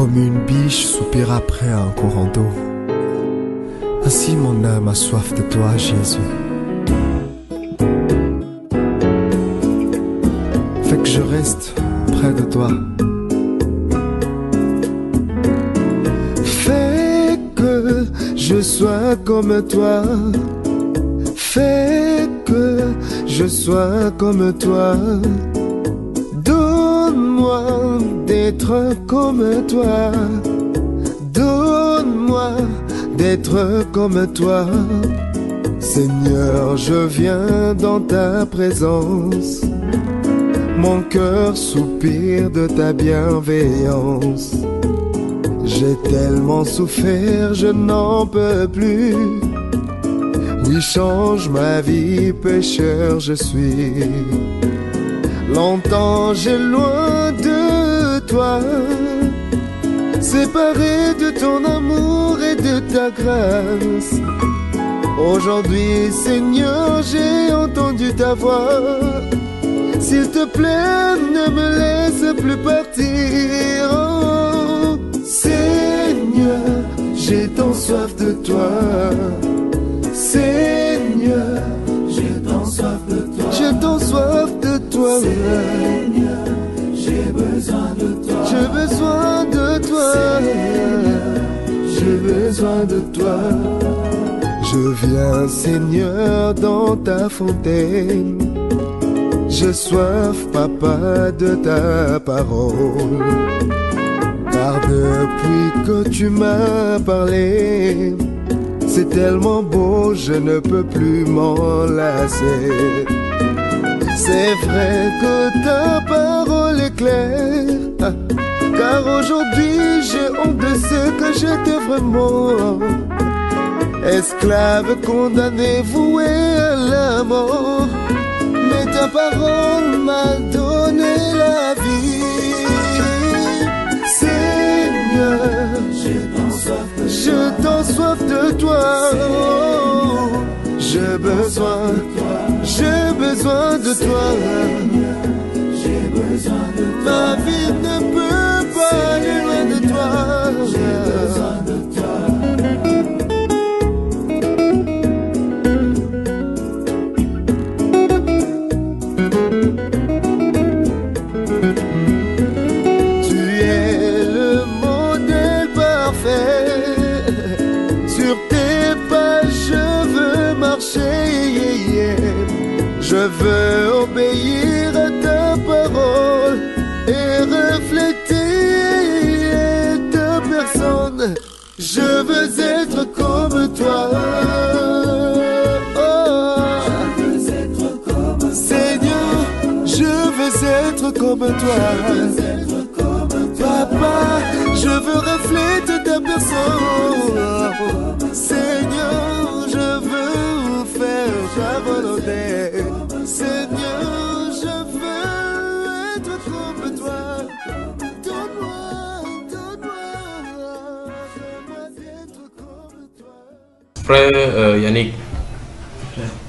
Comme une biche soupire après un courant d'eau, ainsi mon âme a soif de toi, Jésus. Fais que je reste près de toi. Fais que je sois comme toi. Fais que je sois comme toi. Donne-moi d'être comme toi. Donne-moi d'être comme toi. Seigneur, je viens dans ta présence. Mon cœur soupire de ta bienveillance. J'ai tellement souffert, je n'en peux plus. Oui, change ma vie, pécheur je suis. Longtemps j'ai loin de toi, séparé de ton amour et de ta grâce. Aujourd'hui, Seigneur, j'ai entendu ta voix. S'il te plaît, ne me laisse plus partir. Oh, Seigneur, j'ai tant soif de toi. Seigneur, j'ai tant soif de toi. J'ai tant soif de toi. Seigneur, j'ai besoin de toi. J'ai besoin de toi. Seigneur, j'ai besoin de toi. Je viens, Seigneur, dans ta fontaine. J'ai soif, papa, de ta parole. Car depuis que tu m'as parlé, c'est tellement beau, je ne peux plus m'en lasser. C'est vrai que ta parole est claire, car aujourd'hui j'ai honte de ce que j'étais vraiment. Esclave condamné, voué à la mort. Mais ta parole m'a donné la vie. Seigneur, j'ai tant soif de toi. Oh, j'ai besoin de toi. Ma vie ne peut pas aller loin de toi. J'ai besoin de toi. Je veux obéir à ta parole et refléter ta personne. Je veux être comme toi. Oh, je veux être comme Seigneur, je veux être comme toi. Papa, je veux refléter ta personne. Seigneur, je veux faire ta volonté. Seigneur, je veux être comme toi. Donne-moi d'être comme toi. Frère Yannick,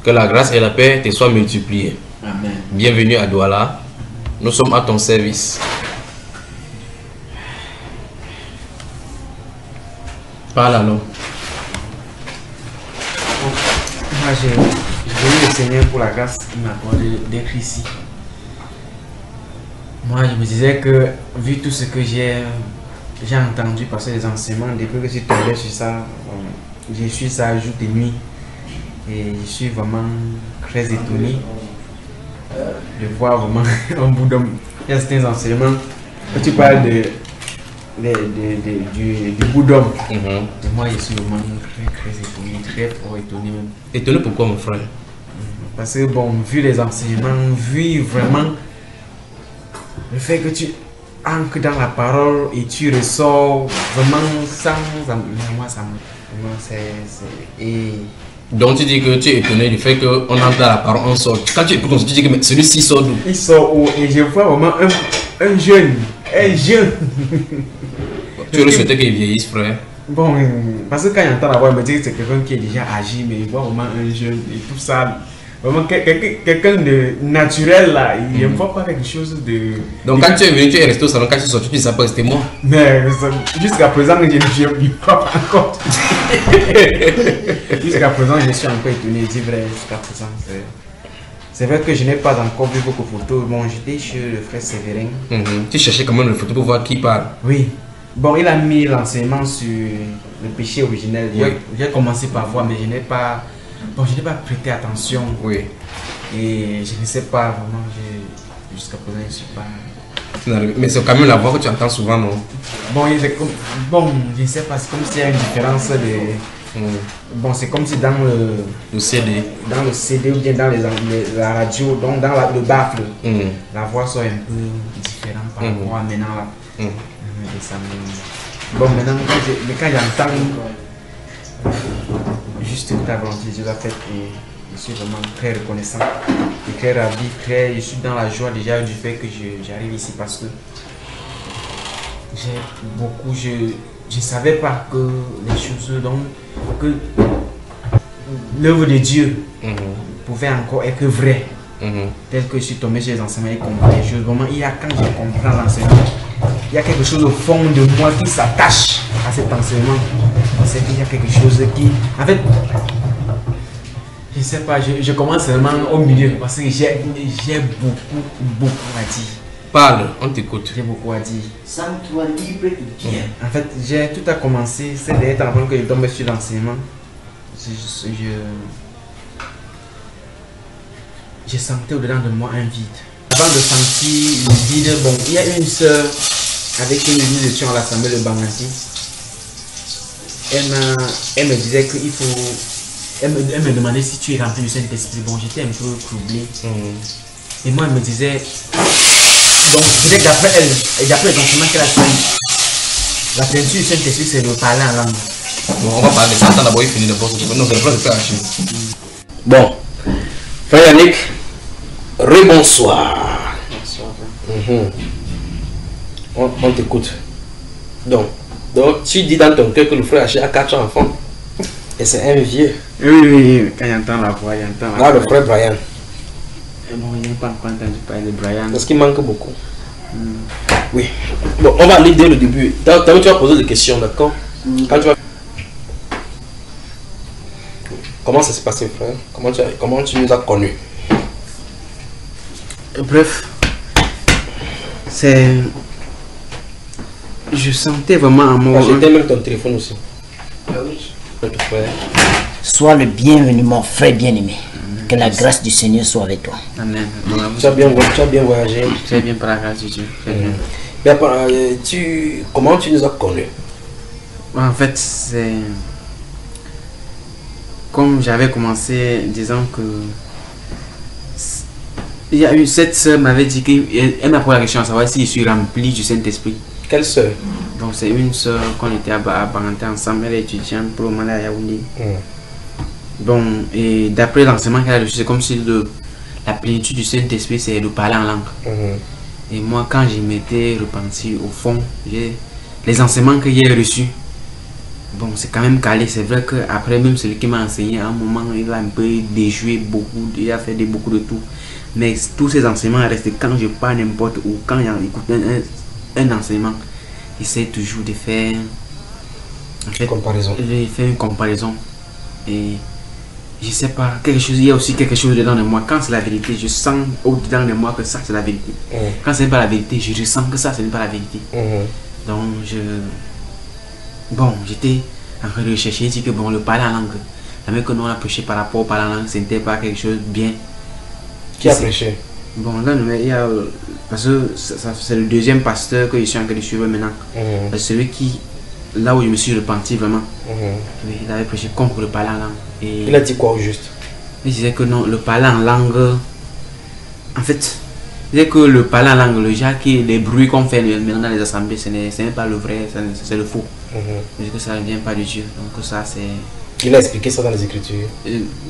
que la grâce et la paix te soient multipliées. Amen. Bienvenue à Douala. Nous sommes à ton service. Parle alors. Moi, je bénis le Seigneur pour la grâce qu'il m'a accordé d'être ici. Moi, je me disais que, vu tout ce que j'ai entendu passer les enseignements, depuis que je suis tombé sur ça, je suis ça jour et nuit. Et je suis vraiment très étonné de voir vraiment un bout d'homme. Il y a certains enseignements, quand tu parles du bout d'homme. Et moi, je suis vraiment très étonné, très fort étonné même. Étonné pourquoi, mon frère? Parce que bon, vu les enseignements, vu vraiment le fait que tu ancres dans la parole et tu ressors vraiment sans... Moi, ça me... Vraiment, c'est... Et... Donc tu dis que tu es étonné du fait qu'on entre dans la parole, on sort. Quand tu écoutes, tu dis que celui-ci sort d'où? Il sort où? Et je vois vraiment un jeune. Tu aurais souhaité qu'il vieillisse, frère? Bon, parce que quand il entend la voix, il me dit que c'est quelqu'un qui est déjà âgé, mais il voit vraiment un jeune et tout ça. Vraiment, quelqu'un de naturel là, il n'aime pas quelque chose de. Donc, quand tu es venu, tu es resté au salon, quand tu es sorti, tu ne sais pas, c'était moi. Mais jusqu'à présent, je ne suis pas encore. Jusqu'à présent, je suis encore étonné, c'est vrai, jusqu'à présent. C'est vrai que je n'ai pas encore vu beaucoup de photos. Bon, j'étais chez le frère Séverin. Tu cherchais comment le photo pour voir qui parle. Oui. Bon, il a mis l'enseignement sur le péché originel. J'ai commencé par voir, mais je n'ai pas prêté attention. Oui. Et je ne sais pas vraiment, jusqu'à présent, je ne suis pas. Mais c'est quand même la voix que tu entends souvent, non? Bon, je ne sais pas, c'est comme s'il y a une différence de. Bon, c'est comme si dans le CD. Dans le CD ou bien dans la radio, donc dans le baffle, la voix soit un peu différente par rapport à maintenant là. Bon, maintenant, quand j'entends juste ta volonté, Dieu l'a fait et je suis vraiment très reconnaissant et très ravi, je suis dans la joie déjà du fait que j'arrive ici parce que je ne savais pas que les choses, donc, que l'œuvre de Dieu pouvait encore être vraie. Tel que je suis tombé chez les enseignants et comprends les choses. Vraiment, quand je comprends l'enseignement, il y a quelque chose au fond de moi qui s'attache à cet enseignement. C'est qu'il y a quelque chose qui. En fait, je ne sais pas, je commence seulement au milieu parce que j'ai beaucoup à dire. Parle, on t'écoute. J'ai beaucoup à dire. Sens-toi libre de Dieu. En fait, tout a commencé, c'est dernier temps que je tombe sur l'enseignement. Je sentais au-dedans de moi un vide. Avant de sentir le vide, bon, il y a une soeur avec qui nous étions à l'assemblée de Banganti. Elle me disait qu'il faut. Elle me demandait si tu es rempli du Saint-Esprit. Bon, j'étais un peu troublé. Et moi, elle me disait. Donc, peut-être d'après elle, et d'après les enseignements qu'elle a fait, la plénitude du Saint-Esprit, c'est de parler en langue. Bon, on va parler de ça. Attends d'abord, il finit de poser. Non, c'est le plan de faire Achille. Bon, frère Yannick, rebonsoir. Bonsoir. On t'écoute. Donc, tu dis dans ton cœur que le frère Achille a 4 enfants. Et c'est un vieux. Oui, quand j'entends la voix, j'entends la voix. Là, le frère Brian. Bon, je n'ai pas entendu parler de Brian. Parce qu'il manque beaucoup. Oui. Bon, on va aller dès le début. Tu vas poser des questions, d'accord? Quand tu vas... Comment ça s'est passé, frère? Comment tu nous as connus? Bref, c'est... Je sentais vraiment un moment... J'ai même ton téléphone aussi. Sois le bienvenu, mon frère bien-aimé. Que la grâce du Seigneur soit avec toi. Amen. Tu as bien voyagé. Très bien par la grâce de Dieu. Comment tu nous as connus? En fait, c'est... Comme j'avais commencé disant que... Il y a eu cette soeur m'avait dit qu'elle m'a posé la question à savoir si je suis rempli du Saint-Esprit. Quelle soeur? Donc c'est une soeur qu'on était à Banganté ensemble, elle est étudiante pour le moment à Yaoundé. Bon, et d'après l'enseignement qu'elle a reçu, c'est comme si la plénitude du Saint-Esprit, c'est de parler en langue. Et moi, quand je m'étais repenti, au fond, les enseignements que j'ai reçus, bon, c'est quand même calé. C'est vrai qu'après, même celui qui m'a enseigné, à un moment, il a un peu déjoué beaucoup, il a fait beaucoup de tout. Mais tous ces enseignements restent quand je parle n'importe où, quand j'écoute un enseignement, j'essaie toujours de faire une comparaison. Et je sais pas, il y a aussi quelque chose dedans de moi. Quand c'est la vérité, je sens au-dedans de moi que ça c'est la vérité. Quand ce n'est pas la vérité, je ressens que ça ce n'est pas la vérité. Donc j'étais en train de rechercher, dit que bon, le parler en langue, la même que nous on a prêché par rapport au parler en langue, ce n'était pas quelque chose de bien. Qui a prêché? Bon, là, il y a, parce que c'est le deuxième pasteur que je suis en train de suivre maintenant. Celui qui, là où je me suis repenti vraiment, il avait prêché contre le parler en langue. Et il a dit quoi au juste? Il disait que non, le parler en langue, en fait, il disait que le parler en langue, le genre qui les bruits qu'on fait maintenant dans les assemblées, ce n'est pas le vrai, c'est le faux. Il dit que ça ne vient pas de Dieu, donc ça c'est... Il a expliqué ça dans les Écritures.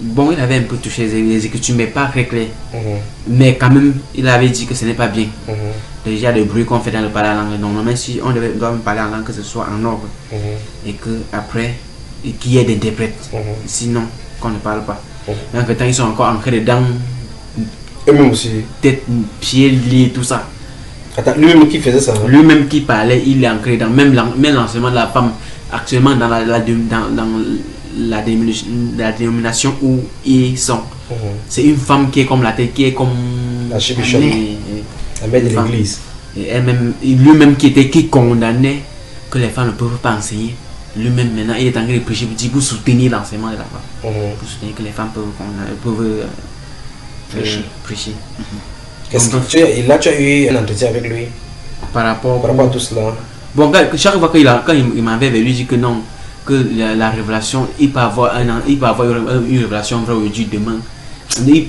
Bon, il avait un peu touché les Écritures, mais pas très clair. Mais quand même, il avait dit que ce n'est pas bien. Déjà, le bruit qu'on fait dans le parler en langue, normalement, si on doit parler en langue, que ce soit en ordre. Et qu'après, qu'il y ait des interprètes. Sinon, qu'on ne parle pas. Mais en fait, ils sont encore ancrés dedans, Eux-mêmes aussi. tête, pieds liés, tout ça. Attends, lui-même qui faisait ça. Lui-même qui parlait, il est ancré dans même l'enseignement de la femme, actuellement dans la dénomination où ils sont. C'est une femme qui est comme la tête, qui est comme La chibichonne. La mère de l'église. Et elle-même, lui-même qui condamnait que les femmes ne peuvent pas enseigner. Lui-même maintenant il est en train de prêcher pour soutenir l'enseignement de la femme. Pour soutenir que les femmes peuvent prêcher. Qu'est-ce que tu as, et là tu as eu un entretien avec lui par rapport à tout cela? Bon, chaque fois quand il m'avait lui dit que non, que la révélation, il peut avoir une révélation vraie aujourd'hui, demain.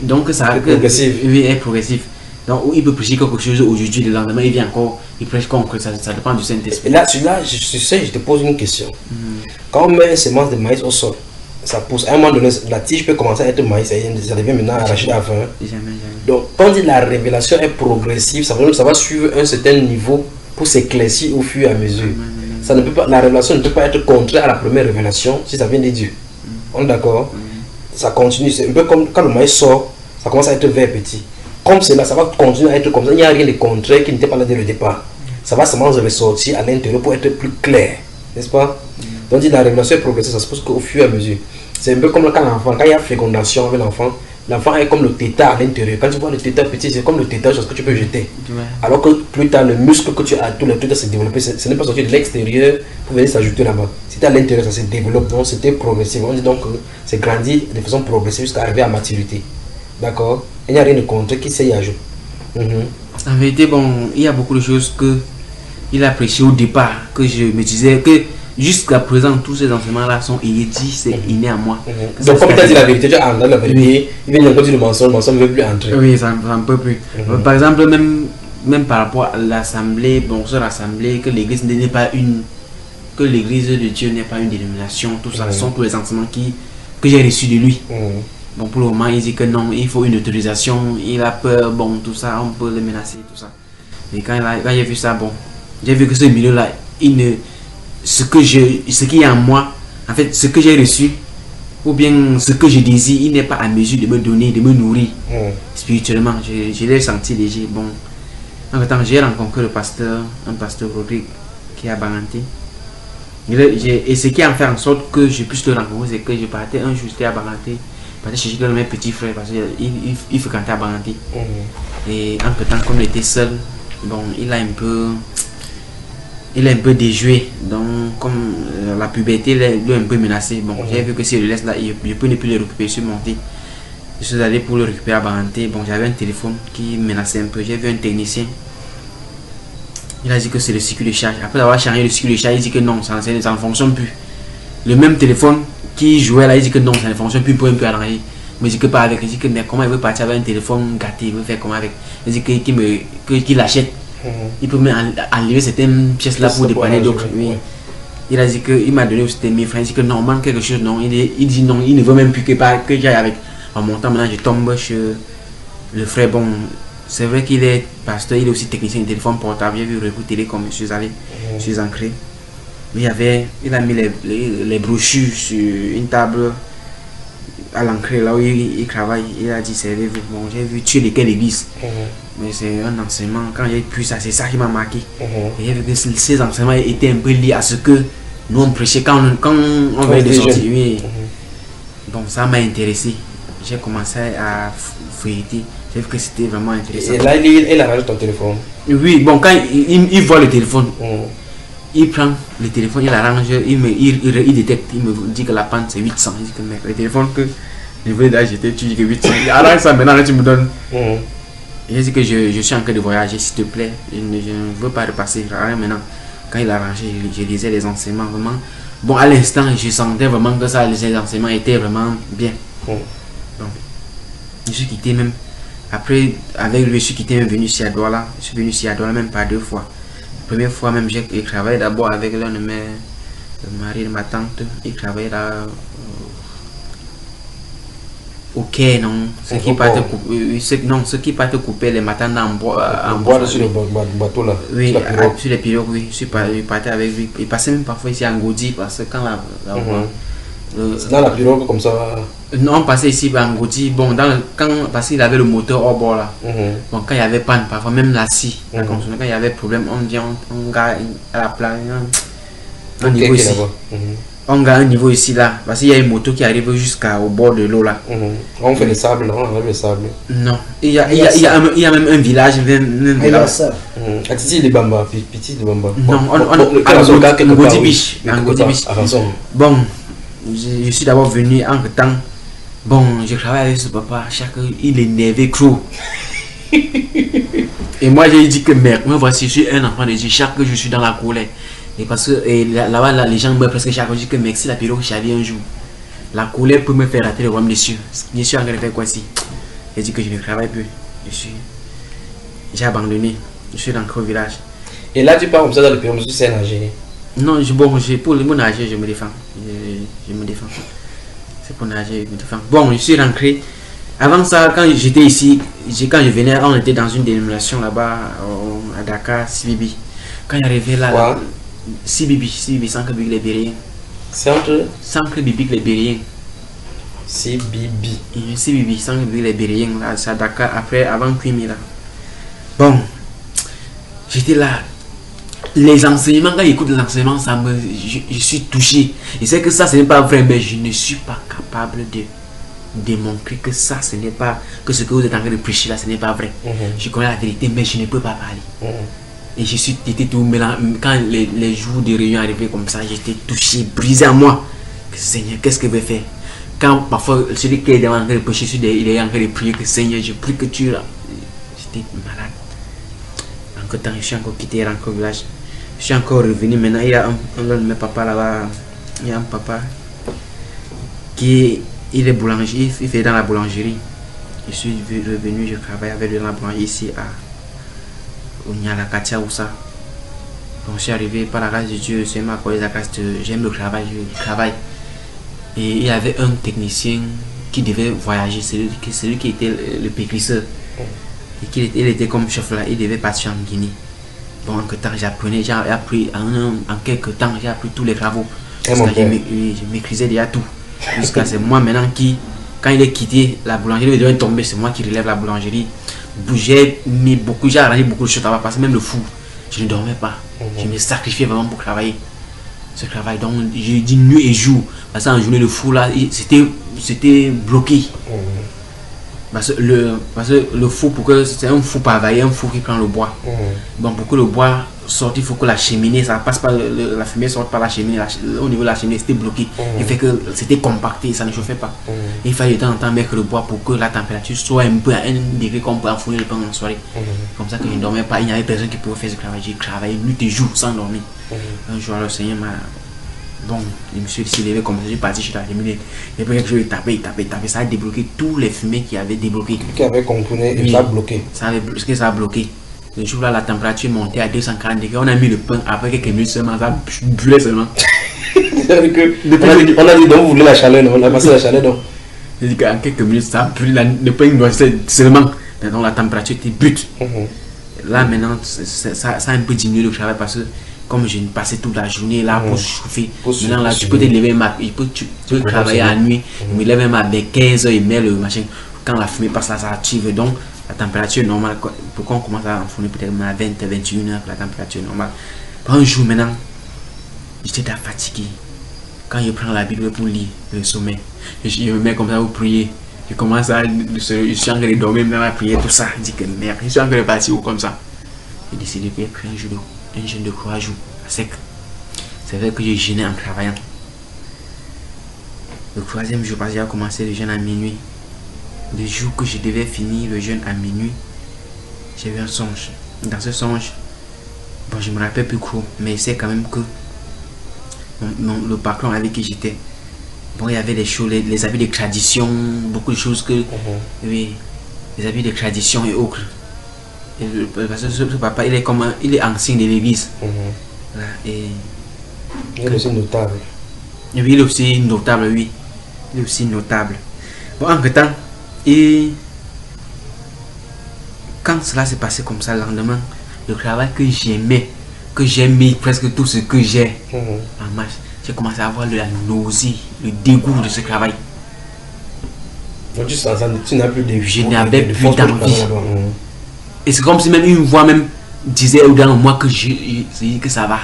Donc ça est progressif. Oui, est progressif. Donc il peut prêcher quelque chose aujourd'hui, le lendemain il vient encore, il prêche encore, ça dépend du Saint-Esprit. Et là, je te pose une question. Quand on met une semence de maïs au sol, ça pousse. À un moment donné, la tige peut commencer à être maïs, ça devient maintenant arraché à 20. Donc, quand on dit la révélation est progressive, ça veut dire que ça va suivre un certain niveau pour s'éclaircir au fur et à mesure. Ça ne peut pas, la révélation ne peut pas être contraire à la première révélation si ça vient de Dieu. On est d'accord? Ça continue, c'est un peu comme quand le maïs sort, ça commence à être vert petit. Comme cela, ça va continuer à être comme ça. Il n'y a rien de contraire qui n'était pas là dès le départ. Ça va seulement ressortir à l'intérieur pour être plus clair, n'est-ce pas? Donc, la révélation est progressive, ça se passe qu'au fur et à mesure. C'est un peu comme quand l'enfant, quand il y a fécondation avec l'enfant, l'enfant est comme le tétard à l'intérieur. Quand tu vois le tétard petit, c'est comme le tétard, chose que tu peux jeter. Alors que plus tard, le muscle que tu as, tout le tétard s'est développé, ce n'est pas sorti de l'extérieur pour venir s'ajouter là-bas. C'était à l'intérieur, ça se développe, donc c'était progressif. On dit donc que c'est grandi de façon progressive jusqu'à arriver à maturité. D'accord? Il n'y a rien de contre qui sait y ajouter. En vérité, bon, il y a beaucoup de choses que il a prêché au départ, que je me disais que jusqu'à présent, tous ces enseignements-là sont inédits, c'est inné à moi. Donc, comme tu as dit la vérité, tu as entendu la vérité, il vient encore dire le mensonge ne veut plus entrer. Oui, ça ne peut plus. Par exemple, même par rapport à l'assemblée, bon, sur l'assemblée, que l'église n'est pas que l'église de Dieu n'est pas une dénomination, tout ça, sont tous les enseignements que j'ai reçus de lui. Bon, pour le moment, il dit que non, il faut une autorisation, il a peur, bon, tout ça, on peut le menacer, tout ça. Mais quand j'ai vu ça, bon, j'ai vu que ce milieu-là, ce qui est en moi, en fait, ce que j'ai reçu, ou bien ce que je désire, il n'est pas à mesure de me donner, de me nourrir spirituellement. Je l'ai senti déjà. Bon, en même temps, j'ai rencontré un pasteur Rodrigue qui est à Baranté. Et ce qui a fait en sorte que je puisse le rencontrer, c'est que je partais un jour, j'étais à Baranté. Je partais chercher mes petits frères parce qu'il fréquentait à Baranté. Et entre temps, comme il était seul, bon, il a un peu déjoué, donc comme la puberté l'a un peu menacé. Bon, j'ai vu que si je le laisse là, je peux ne plus le récupérer sur mon thé. Je suis allé pour le récupérer à Baranté. Bon, j'avais un téléphone qui menaçait un peu. J'ai vu un technicien. Il a dit que c'est le circuit de charge. Après avoir changé le circuit de charge, il dit que non, ça ne fonctionne plus. Le même téléphone qui jouait là, il dit que non, ça ne fonctionne plus pour un peu arranger. Mais il dit que pas avec. Il dit que mais comment il veut partir avec un téléphone gâté, il veut faire comment avec. Il dit qu'il l'achète. Il peut même enlever certaines pièces là pour dépanner d'autres. Oui. Il a dit que il m'a donné aussi 1000 francs. Il dit que non, manque quelque chose. Non, il dit non, il ne veut même plus que j'aille avec. En montant maintenant, je tombe chez le frère. Bon, c'est vrai qu'il est pasteur, il est aussi technicien de téléphone portable. J'ai vu Reboot Télécom, je suis allé, je suis ancré. Il a mis les brochures sur une table à l'entrée là où il travaille. Il a dit servez-vous. Bon, j'ai vu tuer lesquels l'église. Mais c'est un enseignement, quand j'ai pu ça, c'est ça qui m'a marqué. Et j'ai vu que ces enseignements étaient un peu liés à ce que nous on prêchait quand on venait de sortir. Oui. Bon, ça m'a intéressé. J'ai commencé à feuilleter. J'ai vu que c'était vraiment intéressant. Et là, il arrange ton téléphone. Oui, bon, quand il voit le téléphone, il prend le téléphone, il arrange, il détecte, il me dit que la pente c'est 800. Il dit que mec, le téléphone que je voulais d'acheter, tu dis que 800. Il arrange ça maintenant, là, tu me donnes. Il a dit que je suis en train de voyager, s'il te plaît, je ne veux pas repasser. Maintenant, quand il a arrangé, je lisais les enseignements vraiment. Bon, à l'instant, je sentais vraiment que ça, les enseignements étaient vraiment bien. Donc, je suis quitté même. Après, avec lui, je suis quitté, même venu ici à Douala. Je suis venu ici à Douala même pas 2 fois. La première fois même, j'ai travaillé d'abord avec l'un de le mari de ma tante. Il travaillait là. Ok, non. Ceux qui partent couper les matins en bois. Sur le bateau là. Oui, sur les pirogues, oui. Je partais avec lui. Il passait même parfois ici à Ngodi parce que quand Dans la pirogue comme ça. Non, on passait ici à Ngoti, bon, parce qu'il avait le moteur hors bord là. Bon, quand il y avait panne, parfois même la scie, quand il y avait problème, on vient, on garde à la place, un niveau ici. On garde un niveau ici là, parce qu'il y a une moto qui arrive jusqu'au bord de l'eau là. On fait le sable, on enlève le sable. Non, il y a même un village, À Titi de Bamba, Petit de Bamba. Non, on Ngoti Biche. Bon, je suis d'abord venu en temps. Bon, je travaille avec ce papa, il est énervé trop. Et moi j'ai dit que merde, moi voici, je suis un enfant de Dieu, chaque jour je suis dans la colère. Et parce que là-bas, les gens meurent presque chaque jour, je dis que mec, si la pirogue chavire un jour, la colère peut me faire rater le royaume des cieux. Je suis en train de faire quoi ici? J'ai dit que je ne travaille plus. J'ai abandonné, je suis dans le village. Et là tu pars comme ça dans le pirogue, tu sais nager? Non, pour le nager, je me défends. Je me défends. C'est pour nager, je me défends. Bon, je suis rentré. Avant ça, quand j'étais ici, quand je venais, on était dans une dénomination là-bas à Dakar, Sibibi. Quand j'arrivais là, Sibibi, Centre Biblique Libérien. Centre Biblique Libérien. Sibibi, Centre Biblique Libérien, là, c'est à Dakar, après, avant Kwimi là. Bon, j'étais là. Les enseignements, quand j'écoute les enseignements, je suis touché. Je sais que ça, ce n'est pas vrai, mais je ne suis pas capable de démontrer que ça, ce n'est pas, que ce que vous êtes en train de prêcher là, ce n'est pas vrai. Je connais la vérité, mais je ne peux pas parler. Et j'étais tout mélange. Quand les jours de réunion arrivaient comme ça, j'étais touché, brisé à moi. Seigneur, qu'est-ce que je vais faire? Quand parfois celui qui est en train de prêcher, il est en train de prier que Seigneur, je prie que tu là. J'étais malade. En temps, je suis encore quitté le village. Je suis encore revenu. Maintenant, il y a un de mes papas là-bas. Il y a un papa qui il est boulanger, il fait dans la boulangerie. Je suis revenu, je travaille avec lui dans la boulangerie ici au Nyalakatia ou ça. Donc je suis arrivé par la grâce de Dieu, c'est ma collègue, j'aime le travail, je travaille. Et il y avait un technicien qui devait voyager, celui qui était le pétrisseur. Et il était comme chef là, il devait partir en Guinée. Bon, en quelques temps, j'ai appris en quelques temps, j'ai appris tous les travaux. Je maîtrisais déjà tout. Jusqu'à c'est moi maintenant qui, quand il est quitté la boulangerie, il devait tomber, c'est moi qui relève la boulangerie. J'ai arrangé beaucoup de choses là-bas, parce que même le four, je ne dormais pas. Je me sacrifiais vraiment pour travailler. Ce travail, donc j'ai dit nuit et jour. Parce qu'en journée, le four là, c'était bloqué. Parce que le four, c'est un four pavaillé, un four qui prend le bois. Donc pour que le bois sorte, il faut que la cheminée, ça passe pas, la fumée sorte par la cheminée. Au niveau de la cheminée, c'était bloqué. Il fait que c'était compacté, ça ne chauffait pas. Il fallait de temps en temps mettre le bois pour que la température soit un peu à 1 degré, qu'on peut enfourner le pain en soirée. Comme ça que je ne dormais pas, il n'y avait personne qui pouvait faire ce travail. J'ai travaillé nuit et jour sans dormir. Un jour, le Seigneur m'a... Bon, je me suis levé comme ça, je suis parti chez la cheminée. Et puis je tapé, ça a débloqué tous les fumées qui avaient débloqué. Qui avaient componné et ça a bloqué. Ça a bloqué. Le jour là, la température est montée à 240 degrés. On a mis le pain après quelques minutes seulement, ça brûlait seulement. On a dit donc vous voulez la chaleur, non? On a passé la chaleur, non? J'ai dit qu'en quelques minutes, ça brûle, le pain noissait seulement. Donc la température était brute. Là maintenant, ça a un peu diminué le travail parce que comme je passais toute la journée là pour chauffer, maintenant là tu peux te lever, tu peux travailler à nuit, je me lève même à 15h et mets le machin, quand la fumée passe là ça active, donc la température normale, pourquoi on commence à enfourner peut-être à 20-21h, la température normale. Un jour maintenant, j'étais fatigué, quand je prends la Bible pour lire le sommeil, je me mets comme ça pour prier, je commence à, je suis en train de dormir même à prier tout ça, je dis que merde, je suis en train de partir ou comme ça. J'ai décidé de faire un jeûne de 3 jours à sec. C'est vrai que j'ai jeûné en travaillant. Le 3e jour, parce que j'ai commencé le jeûne à minuit. Le jour que je devais finir le jeûne à minuit, j'ai eu un songe. Dans ce songe, bon, je me rappelle plus trop, mais c'est quand même que le patron avec qui j'étais, bon, il y avait des choses, les habits de tradition, beaucoup de choses que, oui, les habits de tradition et autres. Parce que ce papa, il est ancien de l'église. Et il est aussi notable. Oui, il est aussi notable, oui. Il est aussi notable. Bon, en temps, et quand cela s'est passé comme ça, le lendemain, le travail que j'aimais, que j'ai mis presque tout ce que j'ai en marche, j'ai commencé à avoir la nausée, le dégoût de ce travail. Donc tu n'as plus de vie. Je n'avais plus d'envie. Et c'est comme si même une voix même disait dans moi que ça va.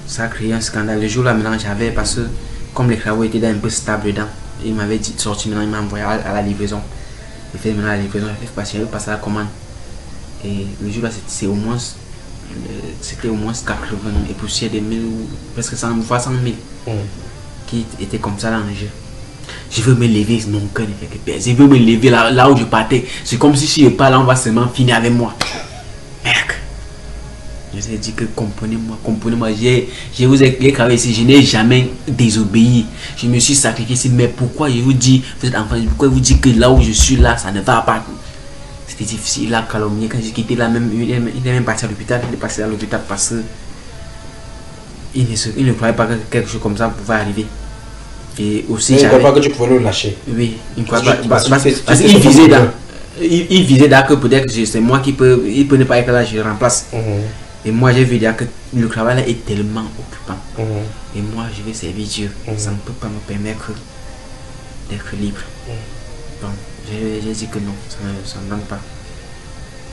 Ça a créé un scandale. Le jour là maintenant j'avais, parce que comme les travaux étaient un peu stables dedans, il m'avait dit de sortir, maintenant il m'a envoyé à la livraison. J'ai fait maintenant la livraison, j'ai passer à la commande. Et le jour là c'était au moins 80 et poussière des 1000 ou presque 100 fois 100 000 qui étaient comme ça dans le jeu. Je veux me lever, mon cœur ne fait que perdre. Je veux me lever là où je partais. C'est comme si je pas là, on va seulement finir avec moi. Merde. Je vous ai dit que comprenez-moi, je vous ai travaillé ici, je n'ai jamais désobéi. Je me suis sacrifié ici, mais pourquoi je vous dis, vous êtes enfant, pourquoi vous dites que là où je suis là, ça ne va pas? C'était difficile, il a calomnié. Quand j'ai quitté là, même, il est même parti à l'hôpital, il est passé à l'hôpital parce que il ne croyait pas que quelque chose comme ça pouvait arriver. Et aussi, il ne croyait pas que tu pouvais le lâcher. Oui, il ne croyait pas. Parce qu'il visait là que peut-être c'est moi qui peut, il peut ne pas être là, je le remplace. Et moi j'ai vu dire que le travail là est tellement occupant. Et moi je vais servir Dieu. Ça ne peut pas me permettre d'être libre. Bon, j'ai dit que non, ça ne donne pas.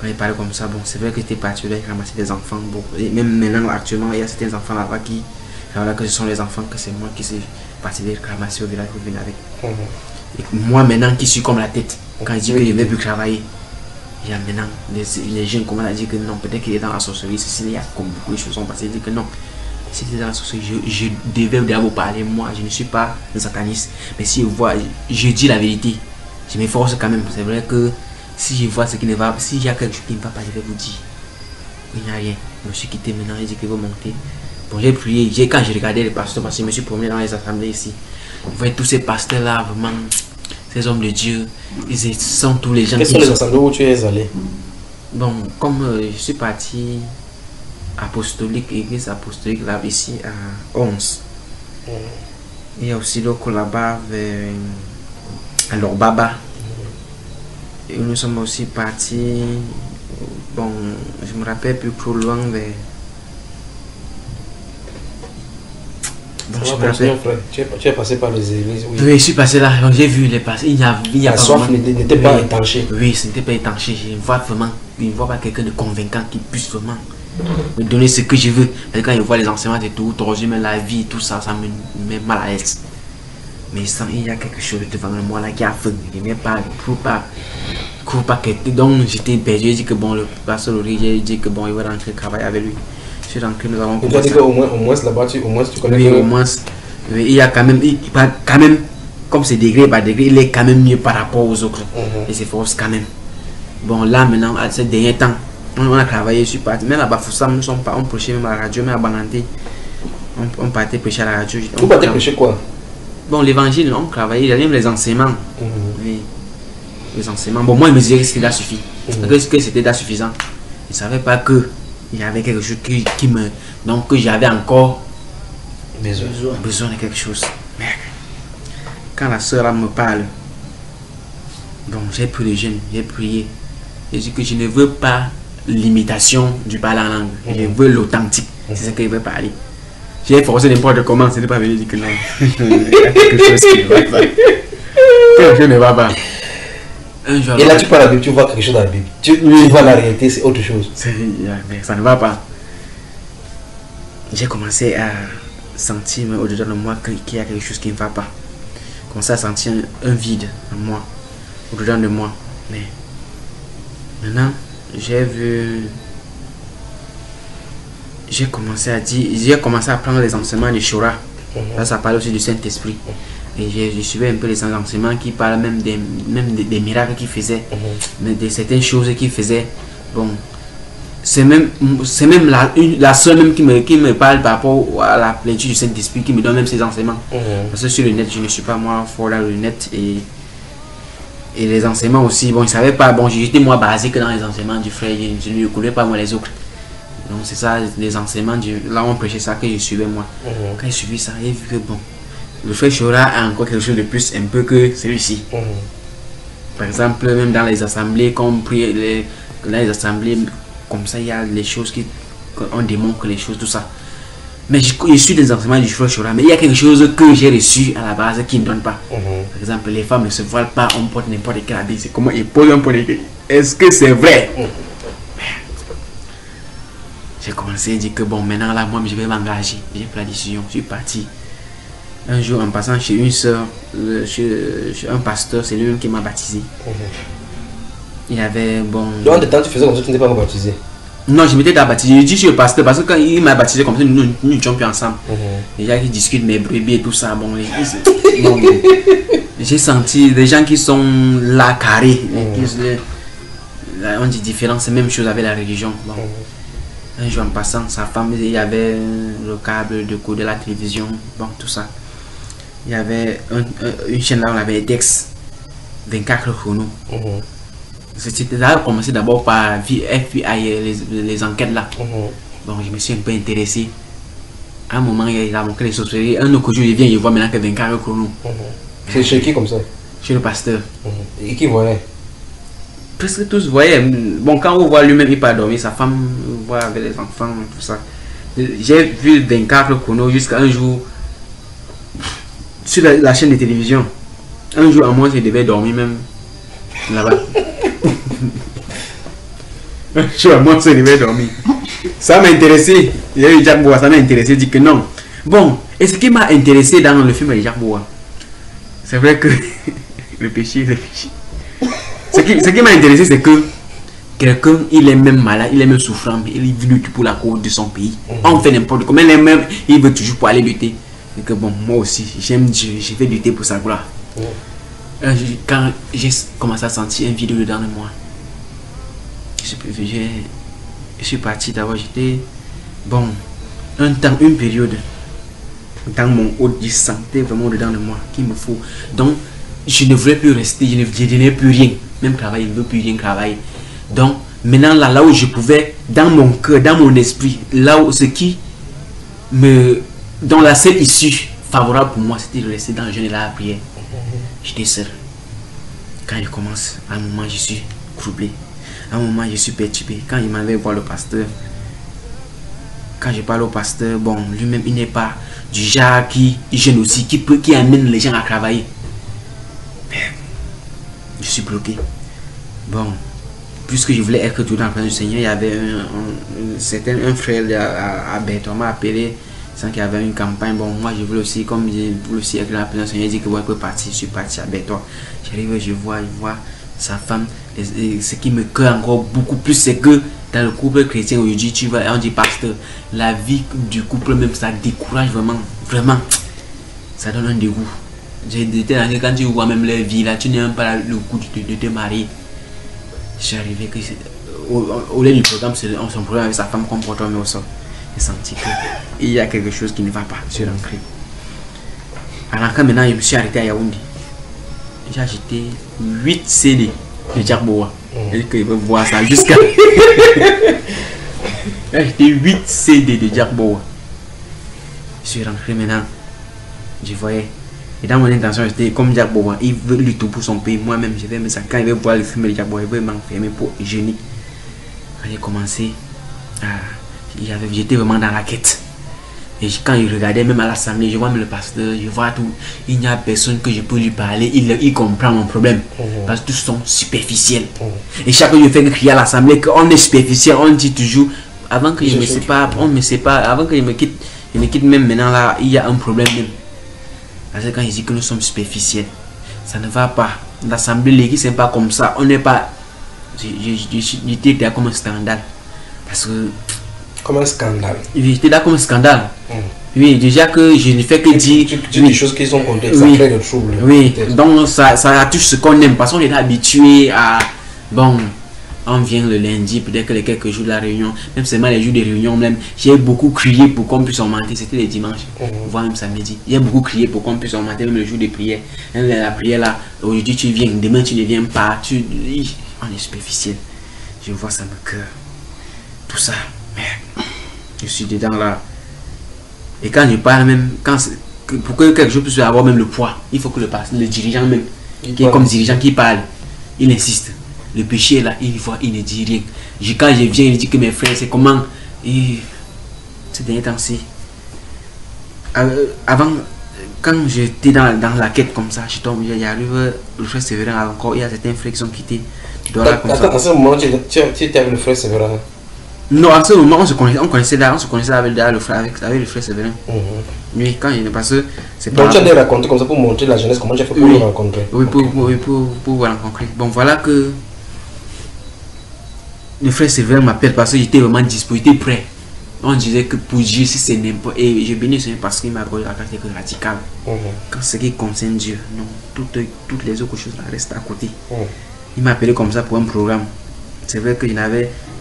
On est parlé comme ça. Bon, c'est vrai que j'étais parti là ramasser des enfants. Bon, et même maintenant actuellement il y a certains enfants là-bas qui, voilà, que ce sont les enfants que c'est moi qui suis parti les ramasser au village pour venir avec. Et moi maintenant qui suis comme la tête, quand je dis que je ne vais plus travailler. Il y a maintenant les jeunes comment on a dit que non, peut-être qu'il est dans la sorcellerie, il y a comme beaucoup de choses sont passées, dit que non, si il est dans la sorcellerie, je devais d'abord parler, moi je ne suis pas un sataniste, mais si je vois, je dis la vérité, je m'efforce quand même. C'est vrai que si je vois ce qui ne va pas, s'il y a quelque chose qui ne va pas, je vais vous dire, il n'y a rien. Je me suis quitté maintenant, j'ai dit qu'il va monter. Bon, j'ai prié, quand j'ai regardé les pasteurs, parce que je me suis promené dans les assemblées ici, vous voyez tous ces pasteurs là, vraiment, ces hommes de Dieu, ils sont tous les gens. Quels sont les assemblées où tu es allé? Bon, comme je suis parti apostolique, église apostolique là ici à 11. Il y a aussi l'autre là-bas à Lorbaba. Et nous sommes aussi partis, bon, je me rappelle plus trop loin vers. Bon, tu es passé par les églises. Oui, je suis passé là, j'ai vu les passer. Il y a la pas soif n'était pas étanchée. Oui, ce n'était pas étanché. Je ne vois pas quelqu'un de convaincant qui puisse vraiment me donner ce que je veux. Parce que quand je vois les enseignements et tout, mais la vie, tout ça, ça me met mal à l'aise. Mais sans, il y a quelque chose devant moi là qui a faim. Je n'ai pas, donc j'étais perdu. J'ai dit que bon, le pasteur Laurie, j'ai dit que bon, il va rentrer travailler avec lui. Je suis rentré, nous avons commencé. Tu as dit qu'au moins là-bas, tu connais. Oui, au moins. Il y a quand même, comme c'est degré par degré, il est quand même mieux par rapport aux autres. Et c'est force quand même. Bon, là maintenant, à ce dernier temps, on a travaillé, je suis parti. Même à Bafoussam, on prêchait même à la radio, même à Bananté. On partait prêcher à la radio. Vous partez prêcher quoi? Bon, l'évangile, on travaillait, il y avait même les enseignements. Oui. Les enseignements. Bon, moi, je me disais que c'était suffisant. Que c'était suffisant. Je ne savais pas que il y avait quelque chose qui me. Donc, que j'avais encore besoin de quelque chose. Merde. Quand la soeur me parle, bon, j'ai pris le jeûne, j'ai prié. J'ai dit que je ne veux pas l'imitation du parler en langue. Je veux l'authentique. C'est ce que je veux parler. J'ai forcé n'importe comment, ce n'est pas venu dire que non. Il y a quelque chose qui ne va pas. Quelque chose ne va pas. Et là, tu parles la Bible, tu vois quelque chose dans la Bible. Tu vois la réalité, c'est autre chose. Mais ça ne va pas. J'ai commencé à sentir au-dedans de moi qu'il y a quelque chose qui ne va pas. J'ai commencé à sentir un vide en moi, au-dedans de moi. Mais maintenant, j'ai commencé à prendre les enseignements de Shura. Là, ça parle aussi du Saint-Esprit. Et je suivais un peu les enseignements qui parlent même des miracles qu'il faisait, de certaines choses qu'il faisait. Bon, c'est même la seule même qui me parle par rapport à la plénitude du Saint-Esprit, qui me donne même ses enseignements. Parce que sur le net, je ne suis pas moi fort dans le net. Et les enseignements aussi, bon, je ne savais pas, bon, j'étais moi basique dans les enseignements du frère, je ne connais pas moi les autres. Donc c'est ça, les enseignements, là on prêchait ça que je suivais moi. Quand j'ai suivi ça, j'ai vu que bon, le frère Shura a encore quelque chose de plus un peu que celui-ci. Par exemple, même dans les assemblées, dans les assemblées, comme ça, il y a les choses qu'on démontre les choses, tout ça. Mais je suis des enseignements du frère Chora, mais il y a quelque chose que j'ai reçu à la base qui ne donne pas. Par exemple, les femmes ne se voilent pas, on porte n'importe quel habit. C'est comment ils posent un point. Est-ce que c'est vrai? J'ai commencé à dire que bon, maintenant là, moi je vais m'engager. J'ai pris la décision, je suis parti. Un jour, en passant chez une soeur, chez un pasteur, c'est lui-même qui m'a baptisé. Il avait bon. Donc, de temps, tu faisais comme ça, tu n'étais pas baptisé? Non, je m'étais baptisé. Je dis chez le pasteur parce que quand il m'a baptisé comme ça, nous étions plus ensemble. Les gens qui discutent mes brebis et tout ça. Bon, j'ai senti des gens qui sont là carrés. On dit différent, c'est la même chose avec la religion. Bon. Un jour en passant, sa femme, il y avait le câble de coup de la télévision, bon, tout ça. Il y avait une chaîne là, on avait Dex, 24 chronos. C'était là, commencé d'abord par FBI, les enquêtes là. Donc je me suis un peu intéressé. À un moment, il a montré les sorcelleries. Un autre jour, il vient, il voit maintenant que 24 chronos. C'est chez qui comme ça? Chez le pasteur. Et qui voyait? Presque tous voyaient. Bon, quand on voit lui-même, il pas dormir, sa femme voit avec les enfants, tout ça. J'ai vu 24 chronos jusqu'à un jour sur la chaîne de télévision. Un jour, à moi, je devais dormir même là-bas. Un jour, à moi, je devais dormir. Ça m'a intéressé. Il y a eu Jack Boa, ça m'a intéressé. Dit que non. Bon, et ce qui m'a intéressé dans le film de Jack Boa, c'est vrai que le péché, le péché. Ce qui m'a intéressé, c'est que quelqu'un, il est même malade, il est même souffrant, mais il lutte pour la cause de son pays. On fait n'importe comment, il veut toujours pour aller lutter. Et que bon, moi aussi, j'aime, je vais lutter pour sa gloire. Quand j'ai commencé à sentir un vide dedans de moi, je suis parti d'abord, j'étais, bon, un temps, une période, dans mon haut, je sentais vraiment dedans de moi qu'il me faut. Donc, je ne voulais plus rester, je n'ai plus rien. Même travailler, je ne veux plus rien travailler. Donc, maintenant, là où je pouvais, dans mon cœur, dans mon esprit, là où ce qui me. Dans la seule issue favorable pour moi, c'était de rester dans le jeûne et la prière. J'étais seul. Quand il commence, à un moment, je suis troublé. À un moment, je suis perturbé. Quand il m'avait voir le pasteur, quand je parle au pasteur, bon, lui-même, il n'est pas du genre qui jeûne aussi, qui amène les gens à travailler. Je suis bloqué. Bon, puisque je voulais être tout dans la présence du Seigneur, il y avait un frère à Berton m'a appelé, sans qu'il y avait une campagne. Bon, moi je voulais aussi, comme je voulais aussi être dans la présence du Seigneur, il dit que je peux partir. Je suis parti à Berton. J'arrive, je vois sa femme. Et ce qui me cœur encore beaucoup plus, c'est que dans le couple chrétien aujourd'hui, tu vois, on dit pasteur, la vie du couple même, ça décourage vraiment, vraiment. Ça donne un dégoût. J'ai été dans quand tu vois même leur vie là, tu n'as même pas le coup de te marier. Je suis arrivé que au lieu du programme, c'est son problème avec sa femme qu'on porte au sol. J'ai senti qu'il y a quelque chose qui ne va pas. Je suis rentré. Alors quand maintenant je me suis arrêté à Yaoundé, j'ai acheté 8 CD de Jack Boa. Et que je veux voir ça jusqu'à. J'ai acheté 8 CD de Jack Boa. Je suis rentré maintenant. Je voyais. Et dans mon intention, c'était comme Jack Boa, il veut lutter pour son pays. Moi-même, je vais me ça. Quand il veut voir le film de Jack Boa, il veut m'enfermer pour jeûner. Quand j'ai commencé, j'étais vraiment dans la quête. Et quand il regardait même à l'assemblée, je vois même le pasteur, je vois tout. Il n'y a personne que je peux lui parler, il comprend mon problème. Parce que tous sont superficiels. Et chaque fois que je fais crier à l'assemblée qu'on est superficiel, on dit toujours, avant que je me sépare, on me sépare, avant que je me quitte même maintenant là, il y a un problème même. Parce que quand il dit que nous sommes superficiels, ça ne va pas. L'assemblée, l'église, c'est pas comme ça. On n'est pas. J'étais là comme un scandale. Parce que. Comme un scandale. J'étais là comme un scandale. Oui, déjà que je ne fais que dire. Tu dis des choses qui sont contre, ça crée de troubles. Oui, donc ça touche ce qu'on aime. Parce qu'on est habitué à. Bon. On vient le lundi, peut-être que les quelques jours de la réunion, même seulement les jours de réunion, même j'ai beaucoup crié pour qu'on puisse augmenter. C'était les dimanches, voire même samedi. J'ai beaucoup crié pour qu'on puisse augmenter, même le jour de prière. Même la prière là, aujourd'hui tu viens, demain tu ne viens pas. On est superficiel. Je vois ça me cœur. Tout ça, merde. Je suis dedans là. Et quand je parle même, pour que quelque chose puisse avoir même le poids, il faut que le dirigeant même, qui est comme dirigeant qui parle, il insiste. Le péché là, il voit, il ne dit rien. Quand je viens, il dit que mes frères, c'est comment Et ces derniers temps-ci, avant, quand j'étais dans la quête comme ça, il arrive le frère Séverin encore, il y a certains frères qui sont quittés. Attends, à ce moment, tu étais avec le frère Séverin? Non, à ce moment, on se connaissait avec le frère Séverin. Oui, quand il est passé, c'est pas... Donc tu as des raconter comme ça pour montrer la jeunesse, comment tu as fait pour le rencontrer? Oui, pour vous rencontrer. Bon, voilà que le frère Séverin m'appelle parce que j'étais vraiment disposé, prêt. On disait que pour Dieu, si c'est n'importe... Et je bénis Seigneur parce qu'il m'a accordé la caractère radicale. Quand ce qui concerne Dieu, non, toutes les autres choses restent à côté. Il m'a appelé comme ça pour un programme. C'est vrai que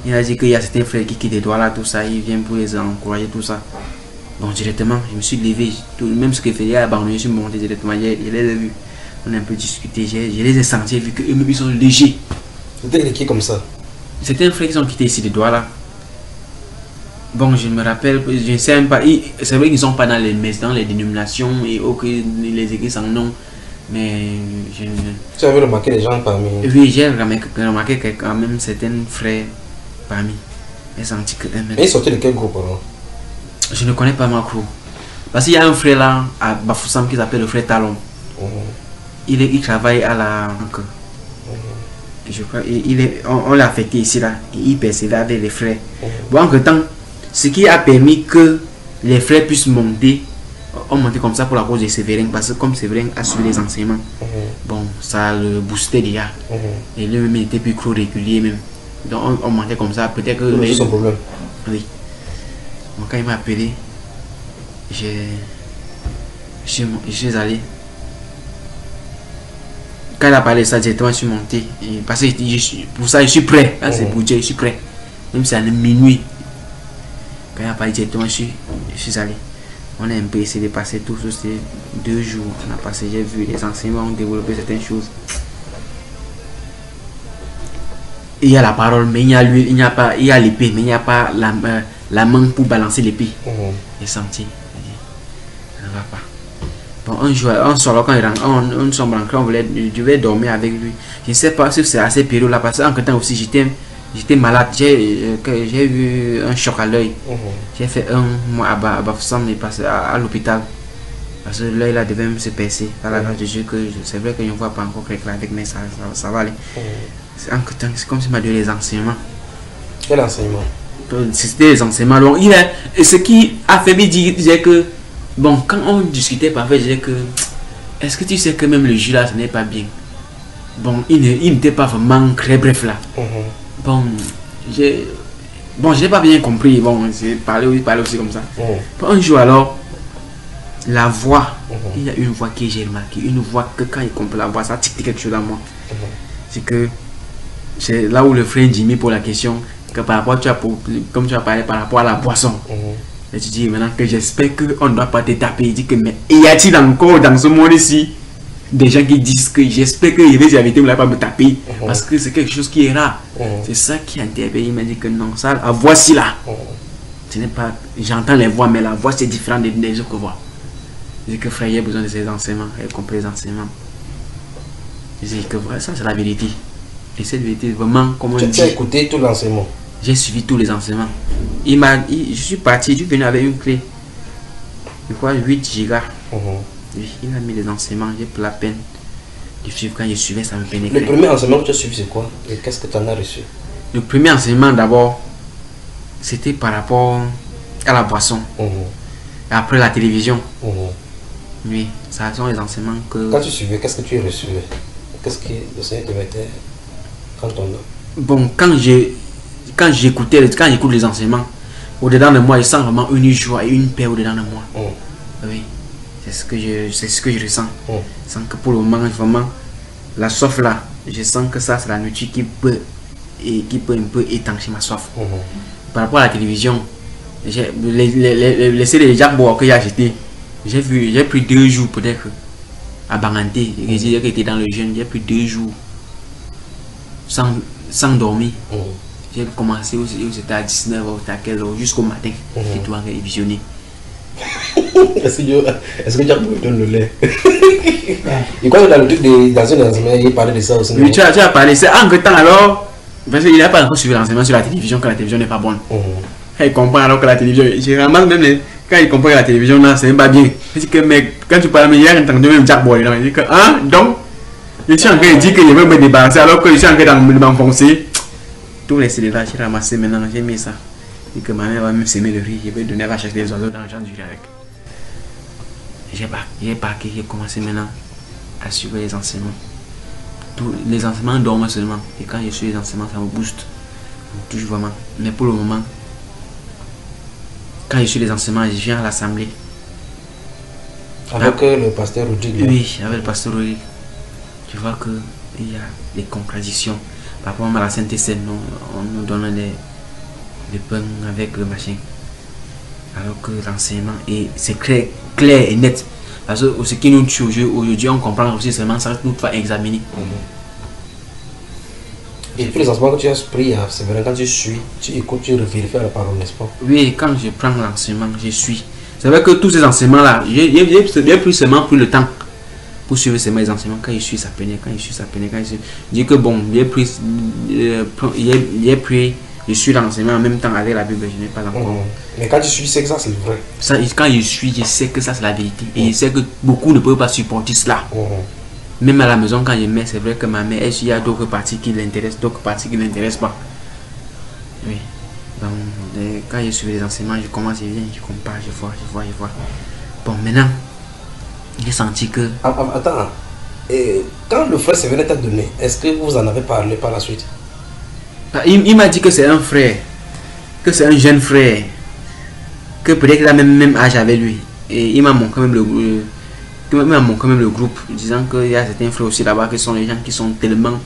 il a dit qu'il y a certains frères qui quittent des doigts là, tout ça, ils viennent pour les encourager, tout ça. Bon, directement, je me suis levé, même ce que faisait abandonné, je suis monté directement, je les ai vus, on a un peu discuté, je les ai sentis, vu qu'eux-mêmes ils sont légers. C'était qui comme ça? C'était un frère qui sont quittés ici, des doigts là. Bon, je me rappelle, je ne sais même pas, c'est vrai qu'ils ne sont pas dans les messes, dans les dénominations et les églises en nom, mais je... Tu avais remarqué les gens parmi? Oui, j'ai remarqué que quand même certains frères parmi. J'ai senti que... Mais ils sortaient de quel groupe alors? Je ne connais pas ma crew. Parce qu'il y a un frère là, à Bafoussam, qui s'appelle le frère Talon. Il travaille à la banque. Je crois, on l'a affecté ici là. Et il persévère avec les frères. Bon, entre temps, ce qui a permis que les frères puissent monter, on montait comme ça pour la cause de Séverin. Parce que comme Séverin a suivi les enseignements, bon, ça le boostait déjà. Et lui-même il était plus trop régulier même. Donc on montait comme ça. Peut-être que... C'est son problème. Oui. Donc quand il m'a appelé, je suis allé. Quand il a parlé de ça, directement je suis monté. Et parce que pour ça je suis prêt. Là c'est pour Dieu, je suis prêt. Même si c'est à minuit. Quand il a parlé directement, je suis allé. On a un peu essayé de passer tout ça. C'était 2 jours. On a passé, j'ai vu les enseignements ont développé certaines choses. Il y a la parole, mais il y a l'huile, il y a l'épée, mais il n'y a pas la main pour balancer l'épée. J'ai senti. Ça ne va pas. Bon, un jour, un soir, quand on sombre en je devais dormir avec lui. Je ne sais pas si c'est à cette période-là, parce qu'en temps aussi, j'étais malade. J'ai eu un choc à l'œil. J'ai fait 1 mois à Bafoussam et passé à l'hôpital. Parce que l'œil là devait même se percer. Par la grâce de Dieu, c'est vrai que je ne vois pas encore quelque chose avec, mais ça va aller. C'est comme s'il m'a donné les enseignements. Quel enseignement? C'était les enseignements. Donc, ce qui a fait disait que, bon, quand on discutait parfois, je disais que, est-ce que tu sais que même le jus là, ce n'est pas bien? Bon, il n'était pas vraiment très bref là. Bon, je n'ai pas bien compris. Bon, j'ai parlé aussi comme ça. Un jour alors, la voix, il y a une voix que j'ai remarqué, une voix que quand il comprend la voix, ça tique quelque chose à moi. C'est que c'est là où le frère Jimmy pose la question que par rapport comme tu as parlé par rapport à la boisson. Et tu dis maintenant que j'espère qu'on ne doit pas te taper. Il dit que mais y a-t-il encore dans ce monde ici des gens qui disent que j'espère que les invités ne vont pas me taper parce que c'est quelque chose qui est rare. C'est ça qui a interpellé. Il m'a dit que non, ça, la voix si là. Ce n'est pas, j'entends les voix, mais la voix c'est différent des autres voix. Je dis que frère, il y a besoin de ces enseignements, il a compris les enseignements. Je dis que voilà, ça c'est la vérité. Et cette vérité, vraiment, comme on dit. Tu as écouté tout l'enseignement? J'ai suivi tous les enseignements. Je suis parti, je suis venu avec une clé. Je crois 8 gigas. Oui, il a mis les enseignements, j'ai pris la peine de suivre. Quand je suivais, ça me pénétrait. Le premier enseignement que tu as suivi, c'est quoi? Et qu'est-ce que tu en as reçu? Le premier enseignement, d'abord, c'était par rapport à la boisson. Et après la télévision. Oui, ça sont les enseignements que... Quand tu suivais, qu'est-ce que tu as reçu? Qu'est-ce que le Seigneur te mettait quand on a... Bon, quand j'écoute les enseignements, au-dedans de moi, je sens vraiment une joie et une paix au-dedans de moi. Oui, c'est ce que je ressens. Je sens que pour le moment, vraiment, la soif là, je sens que ça, c'est la nourriture qui peut un peu étancher ma soif. Par rapport à la télévision, les CD de Jack Bois que j'ai acheté, j'ai pris 2 jours peut-être à Banganté. J'ai été dans le jeûne, j'ai pris 2 jours sans dormir. J'ai commencé aussi, c'était à 19h, à 15h jusqu'au matin. J'ai tout visionné. Est-ce que tu as pu donner le lait? Et quand dans le truc dans un enseignement, il parlait de ça aussi. Oui, tu as parlé. C'est en quel temps alors? Parce qu'il n'a pas encore suivi l'enseignement sur la télévision, que la télévision n'est pas bonne. quand il comprend alors que la télévision, je ramasse même quand il comprend que la télévision, là, c'est même pas bien. Je dis que, mec, quand tu parles, il y a entendu même Jack Boy, il dit que, hein, donc, je suis en train de dire que je veux me débarrasser alors que je suis en train de m'enfoncer. Tous les célébrats, j'ai ramassé maintenant, j'ai mis ça. Et que ma mère va même s'aimer le riz, je vais donner à acheter des oiseaux d'argent du riz avec. J'ai parqué, j'ai commencé maintenant à suivre les enseignements. Tous les enseignements dorment seulement. Et quand je suis les enseignements, ça me booste. Ça me touche vraiment. Mais pour le moment, quand je suis les enseignements, je viens à l'assemblée. Avec le pasteur Rodrigue. Oui, avec le pasteur Rodrigue. Tu vois qu'il y a des contradictions. Par rapport à la Sainte Seine, on nous donne des pains avec le machin. Alors que l'enseignement, c'est clair et net. Parce que ce qui nous tue aujourd'hui, on comprend aussi seulement ça nous va examiner. Et puis les enseignements que tu as pris, c'est vrai, quand tu suis, tu écoutes, tu vérifies la parole, n'est-ce pas? Oui, quand je prends l'enseignement, je suis. C'est vrai que tous ces enseignements-là, j'ai plus seulement pris le temps pour suivre ces mes enseignements. Quand je suis, ça pénètre, quand je suis, ça pénètre. Je dis que bon, j'ai pris, je suis l'enseignement en même temps avec la Bible, je n'ai pas encore. Mais quand tu suis, c'est que ça, c'est vrai. Ça, quand je suis, je sais que ça, c'est la vérité. Et je sais que beaucoup ne peuvent pas supporter cela. Même à la maison, quand je mets, c'est vrai que ma mère, il y a d'autres parties qui l'intéressent, d'autres parties qui ne l'intéressent pas. Oui. Donc, quand je suis les enseignements, je commence, je viens, je compare, je vois. Bon, maintenant, j'ai senti que... Attends, et quand le frère Séverin t'a donné, est-ce que vous en avez parlé par la suite? Il m'a dit que c'est un frère, que c'est un jeune frère, que peut-être qu'il a même âge avec lui. Et il m'a montré même le groupe, disant qu'il y a certains frères aussi là-bas qui sont les gens qui sont tellement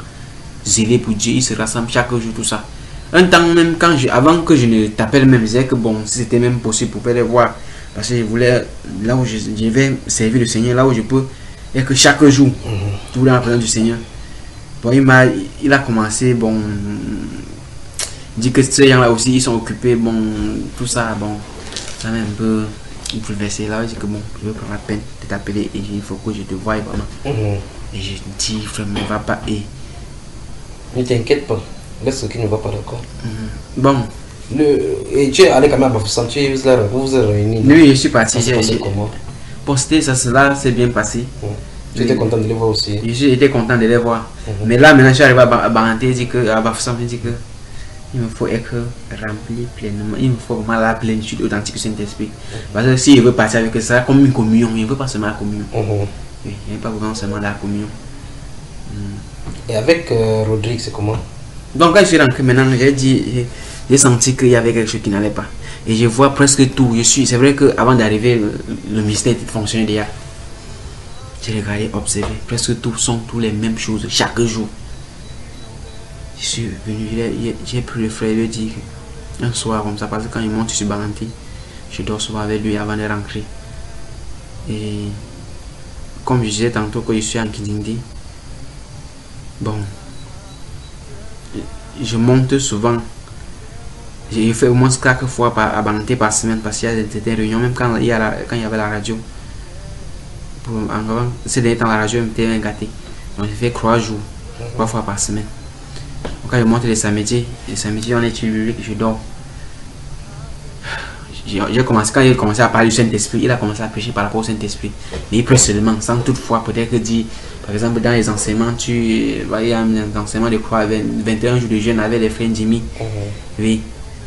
zélés pour Dieu, ils se rassemblent chaque jour, tout ça. Un temps même, avant que je ne t'appelle même, je disais que bon, si c'était même possible pour les voir, parce que je voulais, là où je vais servir le Seigneur, là où je peux, et que chaque jour, tout dans la présence du Seigneur. Bon, il a commencé, bon, il dit que ces gens-là aussi, ils sont occupés, bon, tout ça, bon, ça m'a un peu bouleversé. Là, je dis que bon, je veux prendre la peine de t'appeler et il faut que je te voie vraiment. Et je dis, vraiment, ne va pas. Et ne t'inquiète pas, laisse ce qui ne va pas, d'accord. Bon. Et tu es allé quand même à Bafoussam, vous vous êtes réunis. Oui, je suis parti. Comment? Posté, cela s'est bien passé. Tu étais content de les voir aussi? J'étais content de les voir. Mais là, maintenant, je suis arrivé à Baranté, à Bafoussam, je dis que il me faut être rempli pleinement. Il me faut vraiment la plénitude authentique du Saint-Esprit. Parce que si je veux partir avec ça, comme une communion, il ne veut pas seulement la communion. Oui, il n'y a pas vraiment seulement la communion. Et avec Rodrigue, c'est comment? Donc, quand je suis rentré maintenant, j'ai senti qu'il y avait quelque chose qui n'allait pas. Et je vois presque tout. C'est vrai qu'avant d'arriver, le mystère fonctionnait déjà. J'ai regardé, observé. Presque tout sont tous les mêmes choses chaque jour. Je suis venu, j'ai pris le frère et lui dit un soir comme ça, parce que quand il monte sur Baranté, je dors souvent avec lui avant de rentrer. Et comme je disais tantôt que je suis en Kidindi, bon, je monte souvent. J'ai fait au moins 4 fois à Baranté par semaine parce qu'il y a des réunions, même quand il y avait la radio. Ces derniers temps, la radio m'était gâtée. Donc j'ai fait 3 jours, 3 fois par semaine. Quand je monte les samedis on est sur le je dors. Quand il a commencé à parler du Saint-Esprit, il a commencé à prêcher par rapport au Saint-Esprit. Mais il prêche seulement, sans toutefois peut-être dire, par exemple dans les enseignements, il y a un enseignement de croix, 21 jours de jeûne avec les frères Jimmy. Oui.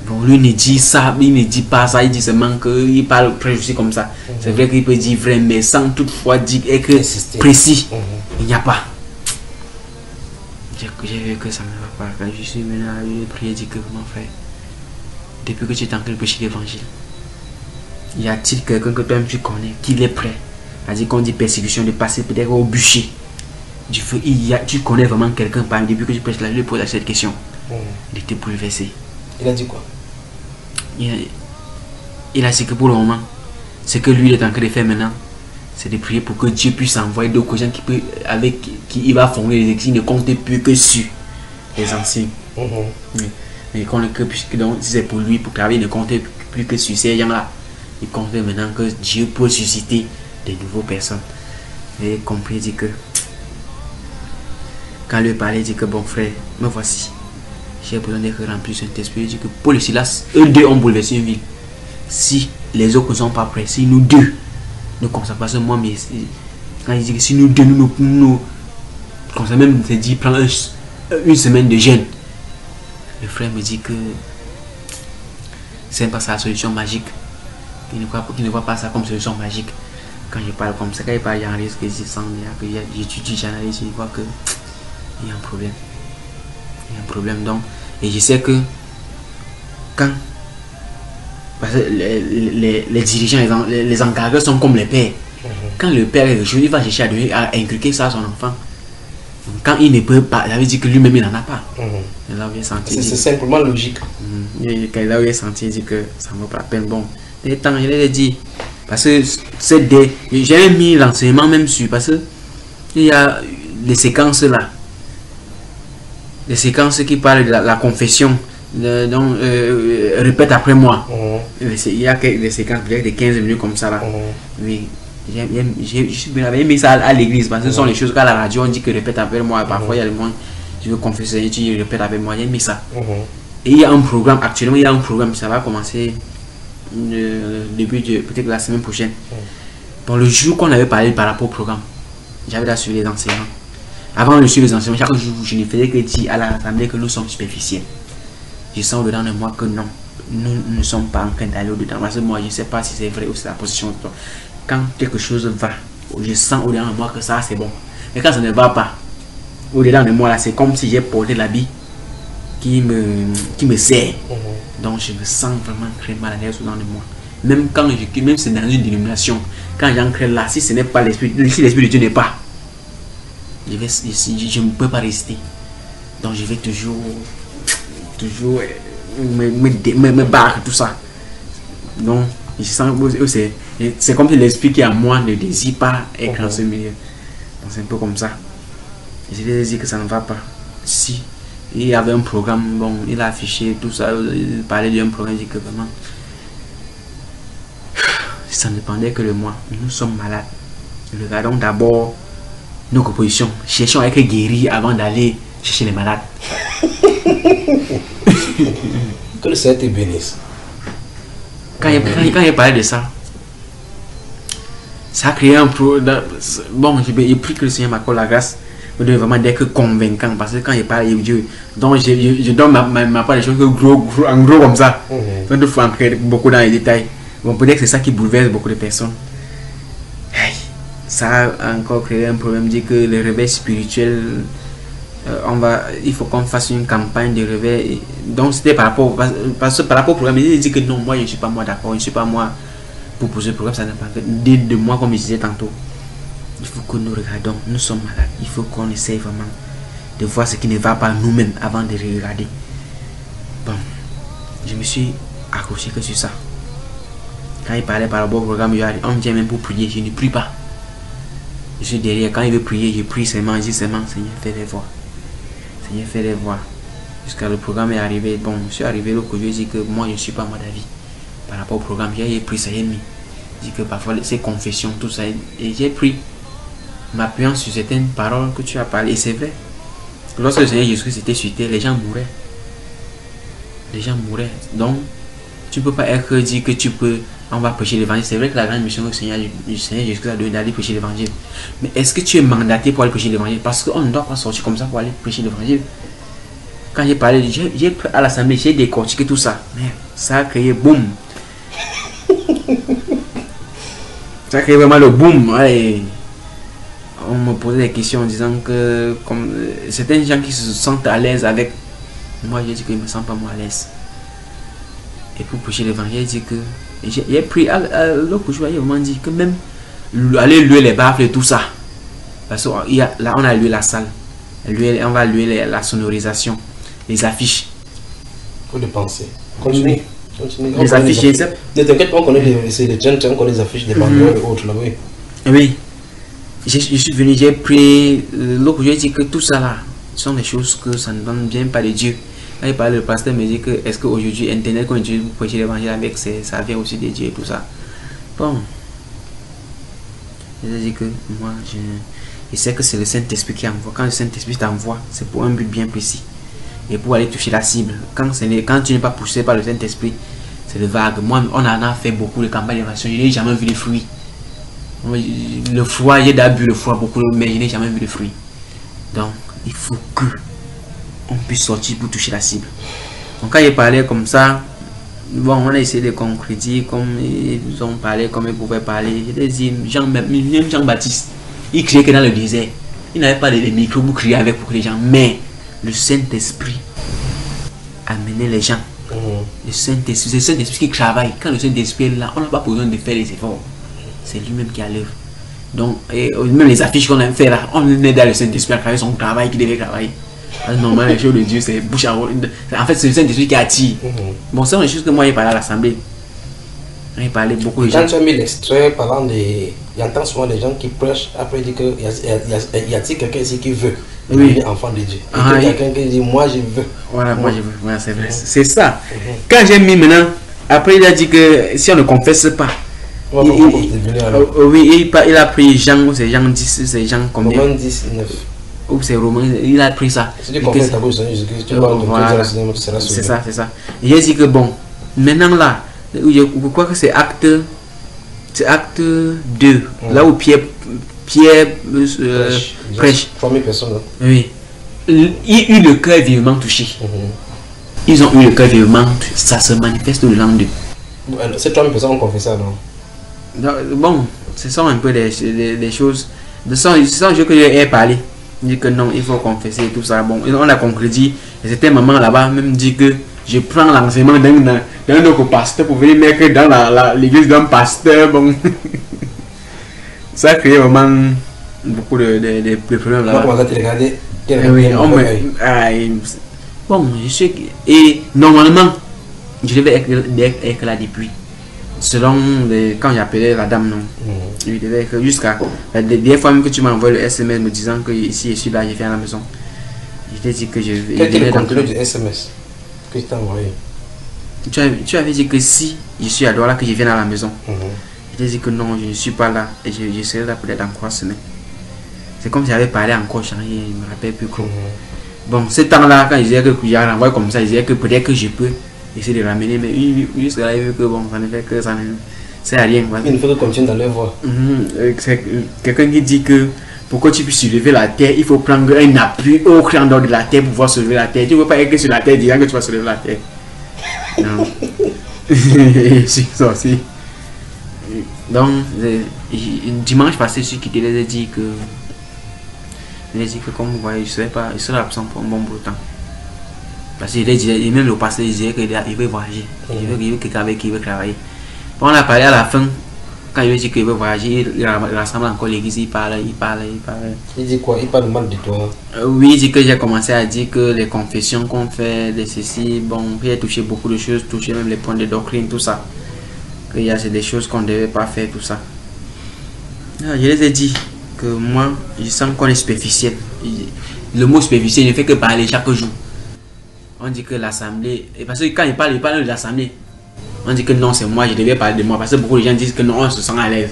Bon, lui ne dit ça, il ne dit pas ça, il dit seulement qu'il parle prêche aussi comme ça. C'est vrai qu'il peut dire vrai, mais sans toutefois dire que précis. Il n'y a pas. J'ai vu que ça ne va pas. Quand je suis venu à lui prier, dit que mon frère, depuis que tu es en train de prêcher l'évangile, y a-t-il quelqu'un que toi-même tu connais qui est prêt à dire qu'on dit persécution, de passer peut-être au bûcher du feu? Tu connais vraiment quelqu'un parmi depuis que tu prêches là, je lui pose cette question. Il était bouleversé. Il a dit quoi? Il a dit que pour le moment, ce que lui il est en train de faire maintenant, c'est de prier pour que Dieu puisse envoyer d'autres gens avec qui il va fonder les églises, ne compte plus que sur les anciens. Mais donc, si c'est pour lui, pour travailler, ne compte plus que sur ces gens-là. Il compte maintenant que Dieu peut susciter de nouvelles personnes. Et compris, dit que quand lui parlait, dit que bon frère, me voici. j'ai besoin d'être rempli du Saint-Esprit. Je dis que Paul et Silas, eux deux ont bouleversé une ville. Si les autres ne sont pas prêts, si nous deux ne consacrons pas moi, mais quand il dit que si nous deux, nous comme ça même, c'est dit, prendre une semaine de jeûne. Le frère me dit que c'est pas ça la solution magique. Il ne voit pas ça comme solution magique. Quand je parle comme ça, quand il parle, il y a un risque que j'étudie, j'analyse, je vois que il y a un problème. Il y a un problème donc. Et je sais que quand parce que les dirigeants, les encadreurs sont comme les pères. Quand le père est rejoint, il va chercher à inculquer ça à son enfant. Quand il ne peut pas, ça veut dire que lui-même il n'en a pas. C'est simplement logique. Quand il a senti, il dit que ça ne vaut pas la peine. Bon, les temps, je l'ai dit. Parce que c'est des. J'ai mis l'enseignement même sur. Parce que il y a des séquences là. Des séquences qui parlent de la confession. Donc, répète après moi. Il y a des séquences de 15 minutes comme ça là. Oui. J'avais mis ça à l'église parce que ce sont les choses qu'à la radio on dit que répète avec moi. Parfois il y a le monde, tu veux confesser, tu répètes avec moi. J'ai mis ça. Et il y a un programme, actuellement il y a un programme, ça va commencer début de peut-être la semaine prochaine. Dans le jour qu'on avait parlé par rapport au programme, j'avais là sur les enseignements. Avant de suivre les enseignements, chaque jour je ne faisais que dire à l'assemblée que nous sommes superficiels. Je sens au-dedans de moi que non, nous ne sommes pas en train d'aller au-dedans. Parce que moi je ne sais pas si c'est vrai ou c'est la position de toi. Quand quelque chose va, je sens au-dedans de moi que ça c'est bon. Mais quand ça ne va pas, au-dedans de moi là, c'est comme si j'ai porté l'habit qui me serre. Donc je me sens vraiment très mal à l'aise au-dedans de moi. Même quand même c'est dans une dénomination, quand j'entre là, si ce n'est pas l'esprit, si l'esprit de Dieu n'est pas, je ne peux pas rester. Donc je vais toujours me barre tout ça. Donc je sens c'est comme si l'esprit qui est en moi ne désire pas être dans ce milieu. Donc c'est un peu comme ça. Je lui ai dit que ça ne va pas. Si il y avait un programme, bon, il a affiché tout ça, il parlait d'un programme, il dit que vraiment ça ne dépendait que de moi. Nous sommes malades. Regardons d'abord nos propositions. Cherchons à être guéris avant d'aller chercher les malades. Que le Seigneur te bénisse. Quand il parlait de ça, ça a créé un problème. Bon, j'ai pris que le Seigneur m'accorde la grâce de vraiment d'être convaincant. Parce que quand il parle de Dieu, donc je donne ma part des choses en gros comme ça. Donc il faut entrer beaucoup dans les détails. Bon, peut-être que c'est ça qui bouleverse beaucoup de personnes. Hey, ça a encore créé un problème. Dit que le réveil spirituel, il faut qu'on fasse une campagne de réveil. Donc c'était par rapport au programme. Il dit que non, moi je ne suis pas moi d'accord, je ne suis pas moi pour poser le programme, ça n'a pas fait de moi comme je disais tantôt. Il faut que nous regardons, nous sommes malades, il faut qu'on essaye vraiment de voir ce qui ne va pas nous-mêmes avant de regarder. Bon, je me suis accroché que sur ça. Quand il parlait par rapport au programme, on me dit même pour prier, je ne prie pas. Je suis derrière, quand il veut prier, je prie seulement, je dis seulement, Seigneur, fais les voix. Seigneur, fais les voix. Jusqu'à le programme est arrivé. Bon, je suis arrivé là que je dis que moi, je ne suis pas moi d'avis. Par rapport au programme, j'ai pris ça, j'ai mis. Je dis que parfois, ces confessions, tout ça, et j'ai pris, m'appuyant sur certaines paroles que tu as parlé. Et c'est vrai. Lorsque le Seigneur Jésus-Christ était sur terre, les gens mouraient. Les gens mouraient. Donc, tu ne peux pas être dit que tu peux. On va prêcher l'évangile. C'est vrai que la grande mission que le Seigneur Jésus-Christ a donné d'aller prêcher l'évangile. Mais est-ce que tu es mandaté pour aller prêcher l'évangile? Parce qu'on ne doit pas sortir comme ça pour aller prêcher l'évangile. Quand j'ai parlé, j'ai à l'assemblée, j'ai décortiqué tout ça. Mais ça a créé boum. Ça a créé vraiment le boum. Ouais. On me posait des questions en disant que comme certains gens qui se sentent à l'aise avec moi, j'ai dit que je ne me sens pas moi à l'aise. Et pour prêcher l'évangile, j'ai dit que j'ai pris l'autre jour, il m'a dit que même aller louer les baffles et tout ça. Parce que là, on a loué la salle. On va louer la sonorisation, les affiches. Faut dépenser. Continue. Les affiches, ne t'inquiète pas, on connaît les gens, on connaît les affiches des banderoles et autres là, oui. Oui. Je suis venu, j'ai pris l'autre jour, j'ai dit que tout ça là, ce sont des choses que ça ne vient pas de Dieu. Quand il parle, le pasteur me dit que est-ce qu'aujourd'hui, Internet qu'on utilise pour prêcher l'évangile avec, ça vient aussi de Dieu et tout ça. Bon. Je dis que moi, je sais que c'est le Saint-Esprit qui envoie. Quand le Saint-Esprit t'envoie, c'est pour un but bien précis. et pour aller toucher la cible. Quand tu n'es pas poussé par le Saint-Esprit, c'est le vague. Moi, on en a fait beaucoup de campagnes d'évangélisation. Je n'ai jamais vu les fruits. Le foie, j'ai d'abus le foie beaucoup, mais je n'ai jamais vu de fruits. Donc, il faut que on puisse sortir pour toucher la cible. Donc, quand il parlait comme ça, bon, on a essayé de concrétiser comme ils ont parlé, comme ils pouvaient parler. Je les dis, même Jean-Baptiste, il criait que dans le désert. Il n'avait pas de micro pour crier avec pour les gens, mais le Saint-Esprit amenait les gens. Le Saint-Esprit, c'est le Saint-Esprit qui travaille. Quand le Saint-Esprit est là, on n'a pas besoin de faire les efforts. C'est lui-même qui a l'œuvre. Donc, même les affiches qu'on a fait là, on est dans le Saint-Esprit à travers son travail qui devait travailler. Normalement, les choses de Dieu, c'est bouche à oreille. En fait, c'est le Saint-Esprit qui attire. Bon, c'est une chose que moi, j'ai parlé à l'Assemblée. J'ai parlé beaucoup de gens. Quand tu as mis l'extrait parlant des. Il entend souvent des gens qui prêchent, après il dit que y a-t-il quelqu'un ici qui veut devenir enfant de Dieu? Il y a quelqu'un qui dit moi je veux. Voilà, moi je veux. Voilà, c'est vrai. C'est ça. Quand j'ai mis maintenant, après il a dit que si on ne confesse pas. Oui, il a pris Jean, c'est Jean 10, c'est Jean combien? Romains 10, 9. Ou c'est Romain, il a pris ça. Si tu confesses ta bouche, tu seras c'est ça, c'est ça. Et j'ai dit que bon, maintenant là, je crois que c'est acte 2, là où Pierre prêche. 3000 personnes. Oui. Ils eu le cœur vivement touché. Ils ont eu le cœur vivement touché. Ça se manifeste le lendemain. Ces 3000 personnes ont confessé, non? Bon, ce sont un peu des choses. Ce sont des choses que j'ai parlé. Il dit que non, il faut confesser et tout ça. Bon, on a concrétisé. Et c'était maman là-bas même dit que je prends l'enseignement d'un autre pasteur pour venir mettre dans l'église d'un pasteur. Bon, ça a créé vraiment beaucoup de problèmes là-bas. Comment tu regarder? Bon, je sais que. Et normalement, je devais être là depuis. Selon quand j'appelais la dame, non. Je devais être jusqu'à. La dernière fois même que tu m'as envoyé le SMS me disant que ici je suis là, je viens à la maison. Je t'ai dit que je vais. Quel était le contenu du SMS que tu t'as envoyé? Tu avais dit que si je suis à Douala, que je viens à la maison. Je t'ai dit que non, je ne suis pas là et je serai là peut-être dans 3 semaines. C'est comme si j'avais parlé encore, je ne me rappelle plus quoi. Bon, ce temps-là, quand ils disaient que j'ai renvoyé comme ça, ils disaient que peut-être que je peux essayer de ramener, mais jusqu'à là, il veut que bon, ça ne fait que ça ne sert à rien. Il faut que continuer dans leur voie. C'est quelqu'un qui dit que pour que tu puisses soulever la terre, il faut prendre un appui au cran de la terre pour pouvoir soulever la terre. Tu ne veux pas être sur la terre disant que tu vas soulever la terre. Non. C'est ça aussi. Donc, dimanche passé, je suis quitté, les ai dit que. Comme vous voyez, je serai absent pour un bon bout de temps. Parce qu'il disait, même le pasteur disait qu'il veut voyager. Il veut quelqu'un avec qui il veut travailler. Bon, on a parlé à la fin. Quand il veut dire qu'il veut voyager, il rassemble encore l'église, il parle. Il dit quoi? Il parle mal de toi? Oui, il dit que j'ai commencé à dire que les confessions qu'on fait, de ceci, bon, il a touché beaucoup de choses, touché même les points de doctrine, tout ça. Qu'il y a des choses qu'on ne devait pas faire, tout ça. Je les ai dit que moi, je sens qu'on est superficiel. Le mot superficiel ne fait que parler chaque jour. On dit que l'assemblée, et parce que quand il parle de l'assemblée. On dit que non, c'est moi, je devais parler de moi. Parce que beaucoup de gens disent que non, on se sent à l'aise.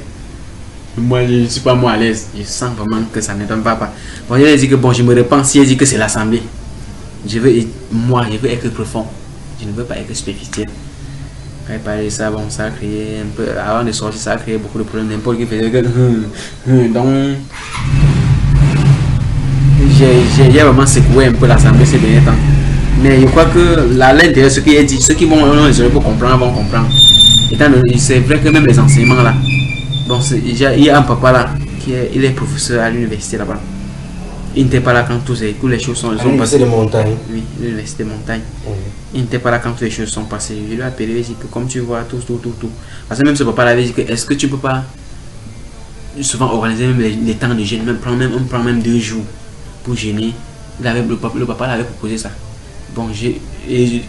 Moi, je ne suis pas moi à l'aise. Je sens vraiment que ça ne donne pas. Bon, je lui dit que bon, je me répands si elle dit que c'est l'assemblée. Moi, je veux être profond. Je ne veux pas être superficiel. Quand il parlait de ça, bon, ça a créé un peu. Avant de sortir, ça a créé beaucoup de problèmes. N'importe qui faisait que. Donc, j'ai vraiment secoué un peu l'assemblée ces derniers temps. Mais je crois que à l'intérieur, ce qu'il a dit, ceux qui vont comprendre vont comprendre. C'est vrai que même les enseignements là, bon, il y a un papa là, il est professeur à l'université là-bas. Il n'était pas là quand toutes les choses sont passées. L'université de Montagne. Oui, l'université de Montagne. Il n'était pas là quand toutes les choses sont passées. Je lui ai appelé, il dit que comme tu vois, tout. Parce que même ce papa là avait dit que est-ce que tu peux pas souvent organiser même les temps de jeûne, on prend même 2 jours pour jeûner. Le papa l'avait proposé ça. Bon,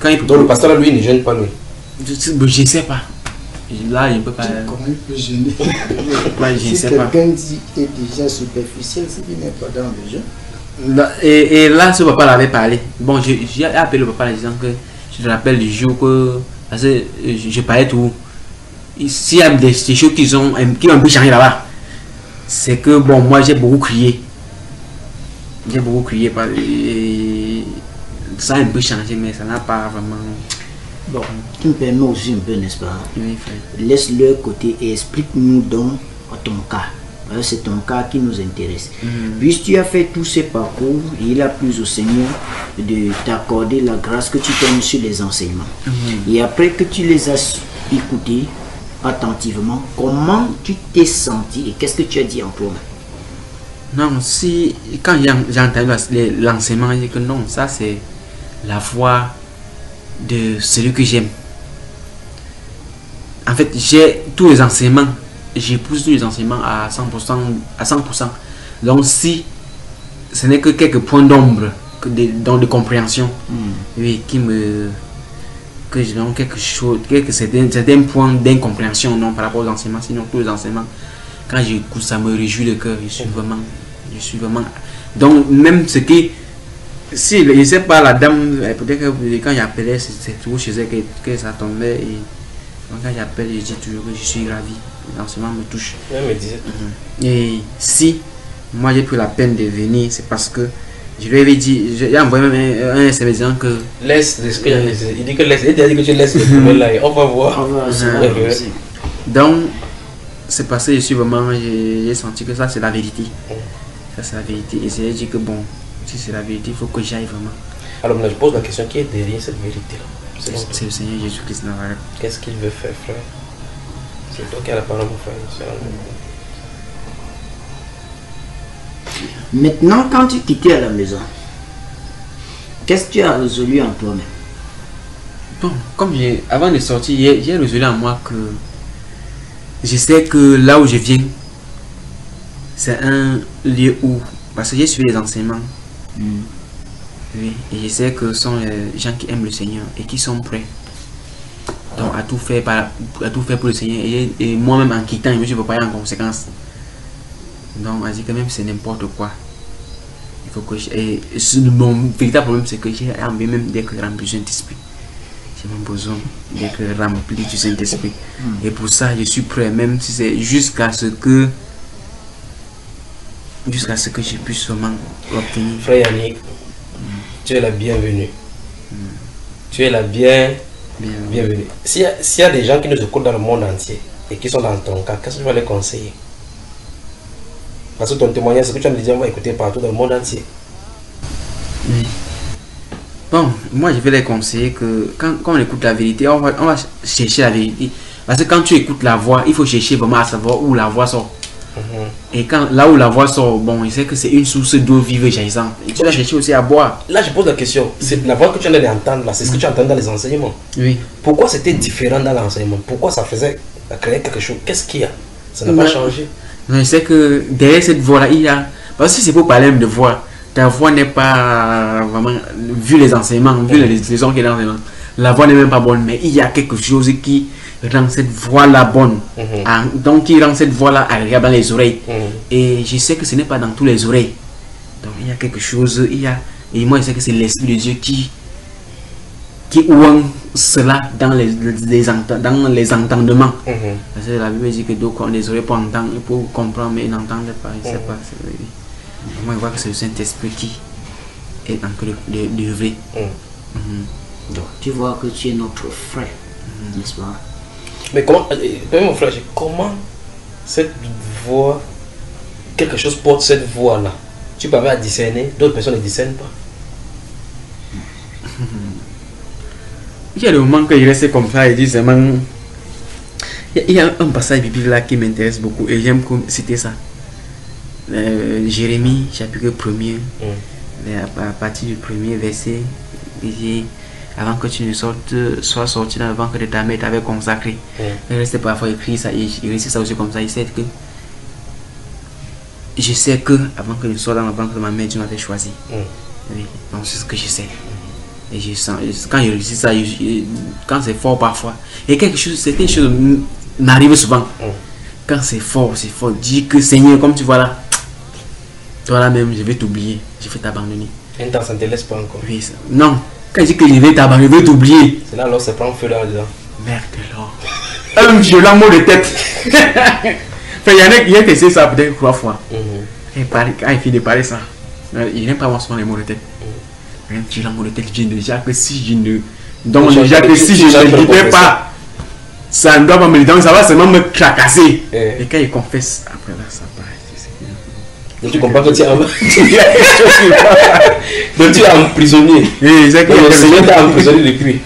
quand il donc le pasteur là, lui, il ne gêne pas lui. Je ne sais pas. Là, je ne peux pas. Comment il peut gêner? Si quelqu'un dit qu'il est déjà superficiel, c'est qu'il n'est pas dans le jeu. Et là, ce papa l'avait parlé. Bon, j'ai appelé le papa en disant que je te rappelle du jour que. Parce que je parlais tout. S'il y a des choses qui ont un peu changé là-bas, c'est que bon, moi j'ai beaucoup crié. ça a un peu changé, mais ça n'a pas vraiment. Bon, tu me permets aussi un peu, n'est-ce pas? Oui, frère. Laisse leur côté et explique-nous donc ton cas. C'est ton cas qui nous intéresse. Puisque tu as fait tous ces parcours, il a plu au Seigneur de t'accorder la grâce que tu tombes sur les enseignements. Et après que tu les as écoutés attentivement, comment tu t'es senti et qu'est-ce que tu as dit en toi-même? Non, si quand j'ai entendu l'enseignement, j'ai dit que non, ça c'est la voix de celui que j'aime. En fait, j'ai tous les enseignements, j'épouse tous les enseignements à 100%. Donc si ce n'est que quelques points d'ombre de compréhension, oui, que je donne quelque chose, certains points d'incompréhension non par rapport aux enseignements, sinon tous les enseignements, quand j'écoute ça me réjouit le cœur, je suis vraiment donc même ce qui si je ne sais pas la dame, peut-être que quand j'appelais c'est toujours chez elle que ça tombait et donc quand j'appelle je dis toujours que je suis ravi, l'enseignement me touche. Et si moi j'ai pris la peine de venir, c'est parce que je lui avais dit, j'ai envoyé même un SMS disant que laisse, il dit que laisse, il a dit que tu laisses le problème là et on va voir. Donc c'est parce que je suis vraiment, j'ai senti que ça c'est la vérité. Ça c'est la vérité et j'ai dit que bon, si c'est la vérité, il faut que j'aille vraiment. Alors maintenant je pose la question, qui est derrière cette vérité là? C'est le Seigneur Jésus-Christ Nazareth. Qu'est-ce qu'il veut faire, frère? C'est toi qui as la parole, mon frère. Maintenant, quand tu quittais à la maison, qu'est-ce que tu as résolu en toi-même? Bon, comme avant de sortir, j'ai résolu en moi que je sais que là où je viens, c'est un lieu où, parce que j'ai suivi les enseignements, oui, et je sais que ce sont les gens qui aiment le Seigneur et qui sont prêts donc à tout faire pour le Seigneur. Et moi-même en quittant, je me suis préparé en conséquence. Donc, on dit que même c'est n'importe quoi. Il faut que mon véritable problème, c'est que j'ai envie même d'être rempli du Saint-Esprit. J'ai même besoin d'être rempli du Saint-Esprit. Et pour ça, je suis prêt, même si c'est jusqu'à ce que je puisse vraiment l'obtenir. Frère Yannick, tu es la bienvenue. Tu es la bienvenue. S'il y a des gens qui nous écoutent dans le monde entier et qui sont dans ton cas, qu'est-ce que tu vas les conseiller? Parce que ton témoignage, ce que tu as me dit, on va écouter partout dans le monde entier. Oui. Bon, moi je vais les conseiller que quand on écoute la vérité, on va chercher la vérité. Parce que quand tu écoutes la voix, il faut chercher vraiment à savoir où la voix sort. Et là où la voix sort, bon, il sait que c'est une source d'eau vive et jaillissante. Et tu dois chercher aussi à boire. Là, je pose la question. C'est la voix que tu viens d'entendre là, c'est ce que tu entends dans les enseignements. Oui. Pourquoi c'était différent dans l'enseignement? Pourquoi ça faisait créer quelque chose? Qu'est-ce qu'il y a? Ça n'a pas changé. Non, je sais que derrière cette voix-là, il y a. Parce que si c'est pour parler de voix, ta voix n'est pas vraiment. Vu les enseignements, vu les leçons qu'il y a dans l'enseignement, la voix n'est même pas bonne, mais il y a quelque chose qui rend cette voix-là bonne. Donc, qui rend cette voix-là agréable dans les oreilles. Et je sais que ce n'est pas dans tous les oreilles. Donc, il y a quelque chose. Et moi, je sais que c'est l'Esprit de Dieu qui ouant cela dans les entendements. Parce que la Bible dit que d'autres ont des oreilles pour entendre, pour comprendre, mais ils n'entendent pas. Ils ne savent pas. Moi, je vois que c'est le Saint-Esprit qui est en train de vrai. Donc, tu vois que tu es notre frère, n'est-ce pas? Mais comment, mon frère, comment cette voix, quelque chose porte cette voix-là? Tu peux avoir à discerner, d'autres personnes ne discernent pas. Il y a le moment que je reste comme ça et dis seulement. Il y a un passage biblique là qui m'intéresse beaucoup et j'aime citer ça. Jérémie, chapitre 1er, à partir du premier verset, il dit avant que tu ne sois sorti dans le ventre de ta mère, t'avais consacré. Il restait parfois écrit ça, il récite ça aussi comme ça. Il sait que je sais que avant que je sois dans le ventre de ma mère, tu m'avais choisi. Oui, donc c'est ce que je sais. Et je sens, quand je réussis ça, quand c'est fort parfois, et certaines choses m'arrivent souvent. Quand c'est fort, dis que Seigneur, comme tu vois là, toi là même, je vais t'oublier, je vais t'abandonner. Et ça ne te laisse pas encore. Oui, non, quand je dis que je vais t'abandonner, je vais t'oublier. C'est là alors ça prend feu là dedans. Merde alors. Un violent mot de tête. Il y a testé ça peut-être 3 fois. Et quand il finit de parler ça, il n'aime pas moi souvent les mots de tête. Tu l'as monté déjà que si je ne. Donc, déjà que si je ne guidais pas, ça ne doit pas me. Donc, ça va seulement me tracasser. Et quand il confesse, après là, ça part. Donc, tu comprends que tu es donc, tu es emprisonné. Le Seigneur t'a emprisonné depuis.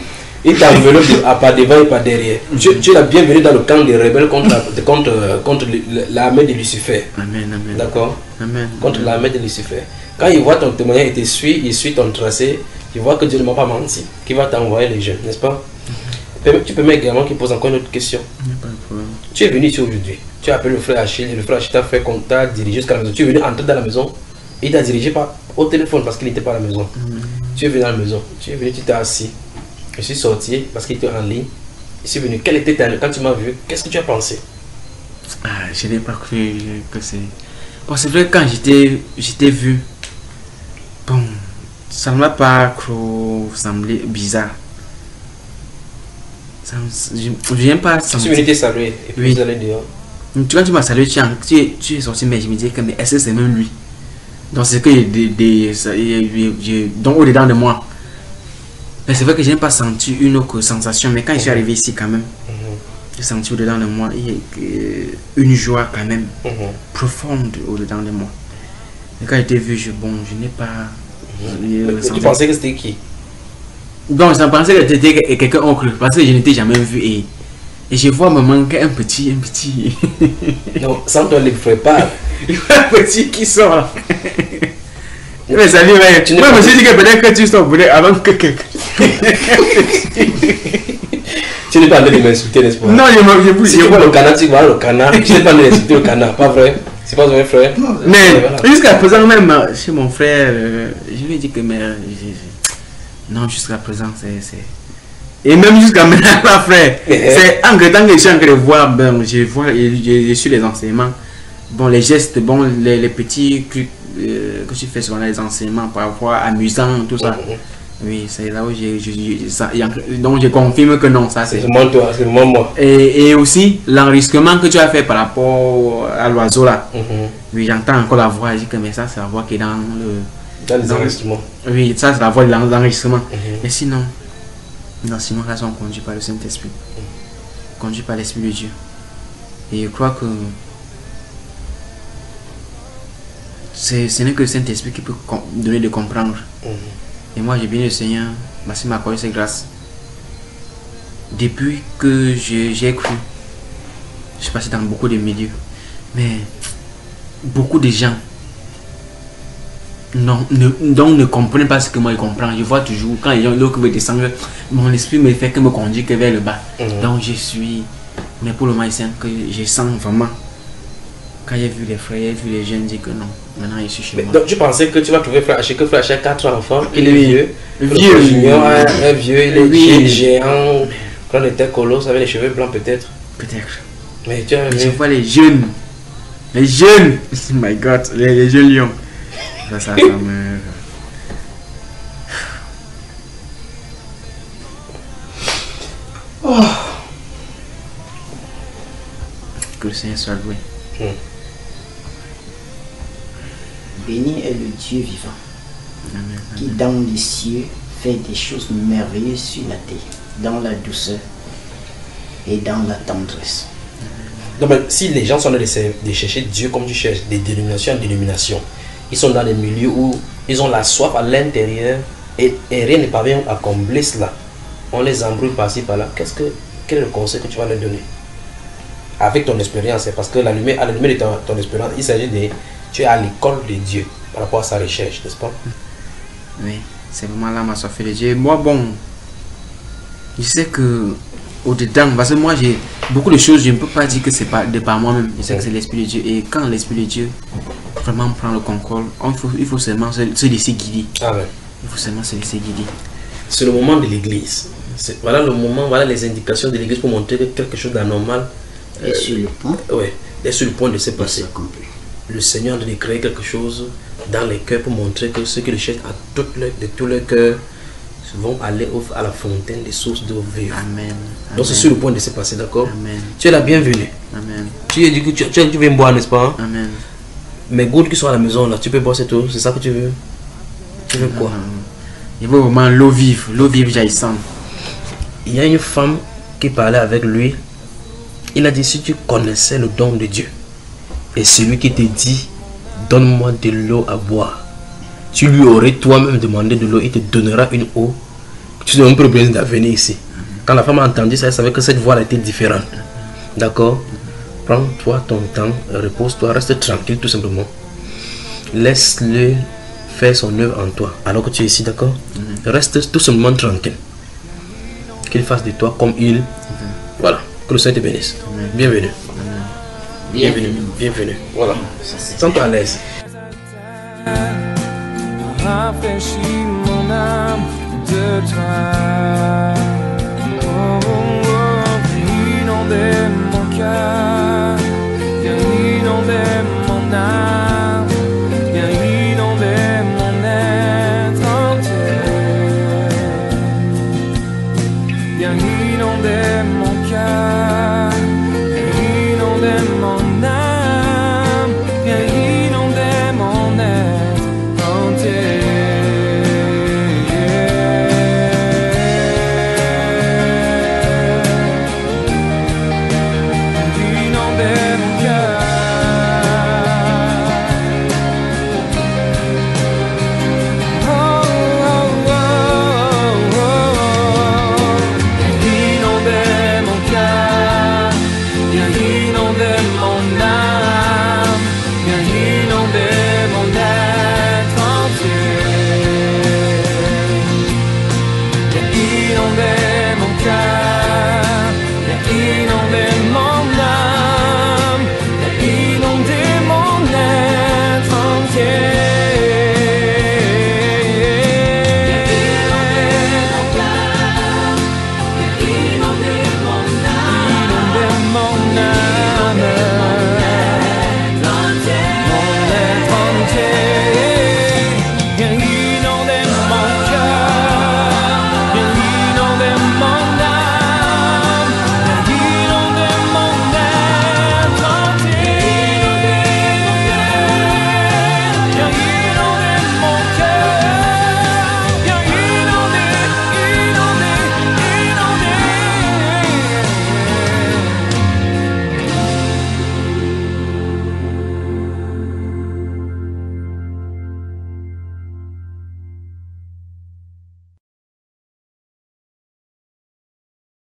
Il t'a enveloppé à pas devant et pas derrière. Tu es la bienvenue dans le camp des rebelles contre l'armée de Lucifer. Amen, amen. D'accord? Amen. Contre l'armée de Lucifer. Quand il voit ton témoignage et il suit ton tracé, il voit que Dieu ne m'a pas menti, qu'il va t'envoyer les jeunes, n'est-ce pas? Tu peux mettre également qui pose encore une autre question. Pas de problème. Tu es venu ici aujourd'hui. Tu as appelé le frère Achille et le frère Achille t'a fait qu'on t'a dirigé jusqu'à la maison. Tu es venu entrer dans la maison et il t'a dirigé au téléphone parce qu'il n'était pas à la maison. Tu es venu dans la maison. Tu es venu, tu t'es assis. Je suis sorti parce qu'il était en ligne. Je suis venu. Quel était quand tu m'as vu? Qu'est-ce que tu as pensé? Je n'ai pas cru que c'est. Bon, c'est vrai que quand j'étais vu, bon, ça ne m'a pas semblé bizarre. Je ne viens pas sentir. Je suis venu te saluer et puis vous allez dehors. Quand tu m'as salué, tu es sorti, mais je me disais que mais est-ce que c'est même lui? Donc c'est que donc au-dedans de moi. Mais c'est vrai que je n'ai pas senti une autre sensation, mais quand je suis arrivé ici quand même, j'ai senti au-dedans de moi une joie quand même profonde au-dedans de moi. Et quand j'étais vu, je n'ai pas... Tu pensais que c'était qui? Donc je pensais que c'était quelqu'un autre, parce que je n'étais jamais vu et je vois me manquer un petit... Non, sans toi, il ne ferait pas. Un petit qui sort là. Mais salut, mais moi je me suis dit que peut-être que tu sors avant que quelqu'un... Tu n'es pas en train de m'insulter, n'est-ce pas? Non, si tu vois le canard, tu vois le canard. Tu n'es pas en train d'insulter le canard, pas vrai? C'est pas vrai, frère? Mais jusqu'à présent, même chez mon frère, je lui ai dit que non, jusqu'à présent, c'est... Et même jusqu'à maintenant, pas frère. C'est en regardant que je suis en train de voir, je suis les enseignements. Bon, les gestes, bon, les petits trucs que tu fais sur les enseignements, parfois amusants, tout ça. Oui, c'est là où donc je confirme que non, ça c'est vraiment toi, c'est vraiment moi. Et aussi l'enregistrement que tu as fait par rapport à l'oiseau là. Oui, j'entends encore la voix, je dis que mais ça c'est la voix qui est dans les enregistrements. Oui, ça c'est la voix de l'enregistrement. Mais sinon là sont conduits par le Saint-Esprit. Conduits par l'Esprit de Dieu. Et je crois que ce n'est que le Saint-Esprit qui peut donner de comprendre. Et moi j'ai béni le Seigneur, merci m'a accordé ses grâces. Depuis que j'ai cru, je suis passé dans beaucoup de milieux, mais beaucoup de gens ne comprennent pas ce que moi je comprends. Je vois toujours quand les gens veulent descendre, mon esprit me fait que me conduire que vers le bas. Donc je suis, mais pour le moment que je sens vraiment. Quand j'ai vu les frères, j'ai vu les jeunes dire que non, maintenant je suis chez moi. Donc tu pensais que tu vas trouver frère Haché, que frère Haché a 4 enfants, il est vieux, junior, un vieux, il est géant, quand il était colosse avec les cheveux blancs peut-être. Peut-être. Mais tu as vu. Je vois les jeunes, oh my god, les jeunes lions. Ça me... Que le Seigneur soit loué. Béni est le Dieu vivant, qui dans les cieux fait des choses merveilleuses sur la terre, dans la douceur et dans la tendresse. Donc, si les gens sont en train de chercher Dieu comme tu cherches, de dénomination en dénomination, ils sont dans des milieux où ils ont la soif à l'intérieur et rien ne parvient à combler cela. On les embrouille par-ci par-là. Quel est le conseil que tu vas leur donner? Avec ton expérience, parce que à la lumière de ton expérience, il s'agit de... Tu es à l'école de Dieu par rapport à sa recherche, n'est-ce pas? Oui, c'est vraiment là ma soif de Dieu. Moi, bon, je sais que au-dedans, parce que moi j'ai beaucoup de choses, je ne peux pas dire que c'est pas de par moi-même. Je sais que c'est l'Esprit de Dieu. Et quand l'Esprit de Dieu vraiment prend le contrôle, il faut seulement se laisser guider. Ah ouais. Il faut seulement se laisser guider. C'est le moment de l'église. Voilà le moment, voilà les indications de l'église pour montrer que quelque chose d'anormal est sur le point. Oui, est sur le point de se passer. Le Seigneur a créé quelque chose dans les cœurs pour montrer que ceux qui le cherchent de tout leur cœur vont aller à la fontaine des sources d'eau vive. Amen. Donc c'est sur le point de se passer, d'accord? Amen. Tu es la bienvenue. Amen. Tu viens boire, n'est-ce pas? Amen. Mais gouttes qui sont à la maison là, tu peux boire cette eau, c'est ça que tu veux? Tu veux quoi? Il veut vraiment l'eau vive jaillissante. Il y a une femme qui parlait avec lui. Il a dit, si tu connaissais le don de Dieu, et celui qui te dit, donne-moi de l'eau à boire, tu lui aurais toi-même demandé de l'eau, il te donnera une eau. Tu n'as même pas besoin de venir ici. Quand la femme a entendu ça, elle savait que cette voix était différente. D'accord? Prends-toi ton temps, repose-toi, reste tranquille tout simplement. Laisse-le faire son œuvre en toi, alors que tu es ici, d'accord? Reste tout simplement tranquille. Qu'il fasse de toi comme il. Voilà. Que le Seigneur te bénisse. Bienvenue. Bienvenue. Bienvenue. Voilà. Sens-toi à l'aise. Rafraîchis mon âme de toi. Oh, oh, oh, viens inonder mon cœur, viens inonder mon âme, viens inonder mon être entier, viens inonder mon cœur.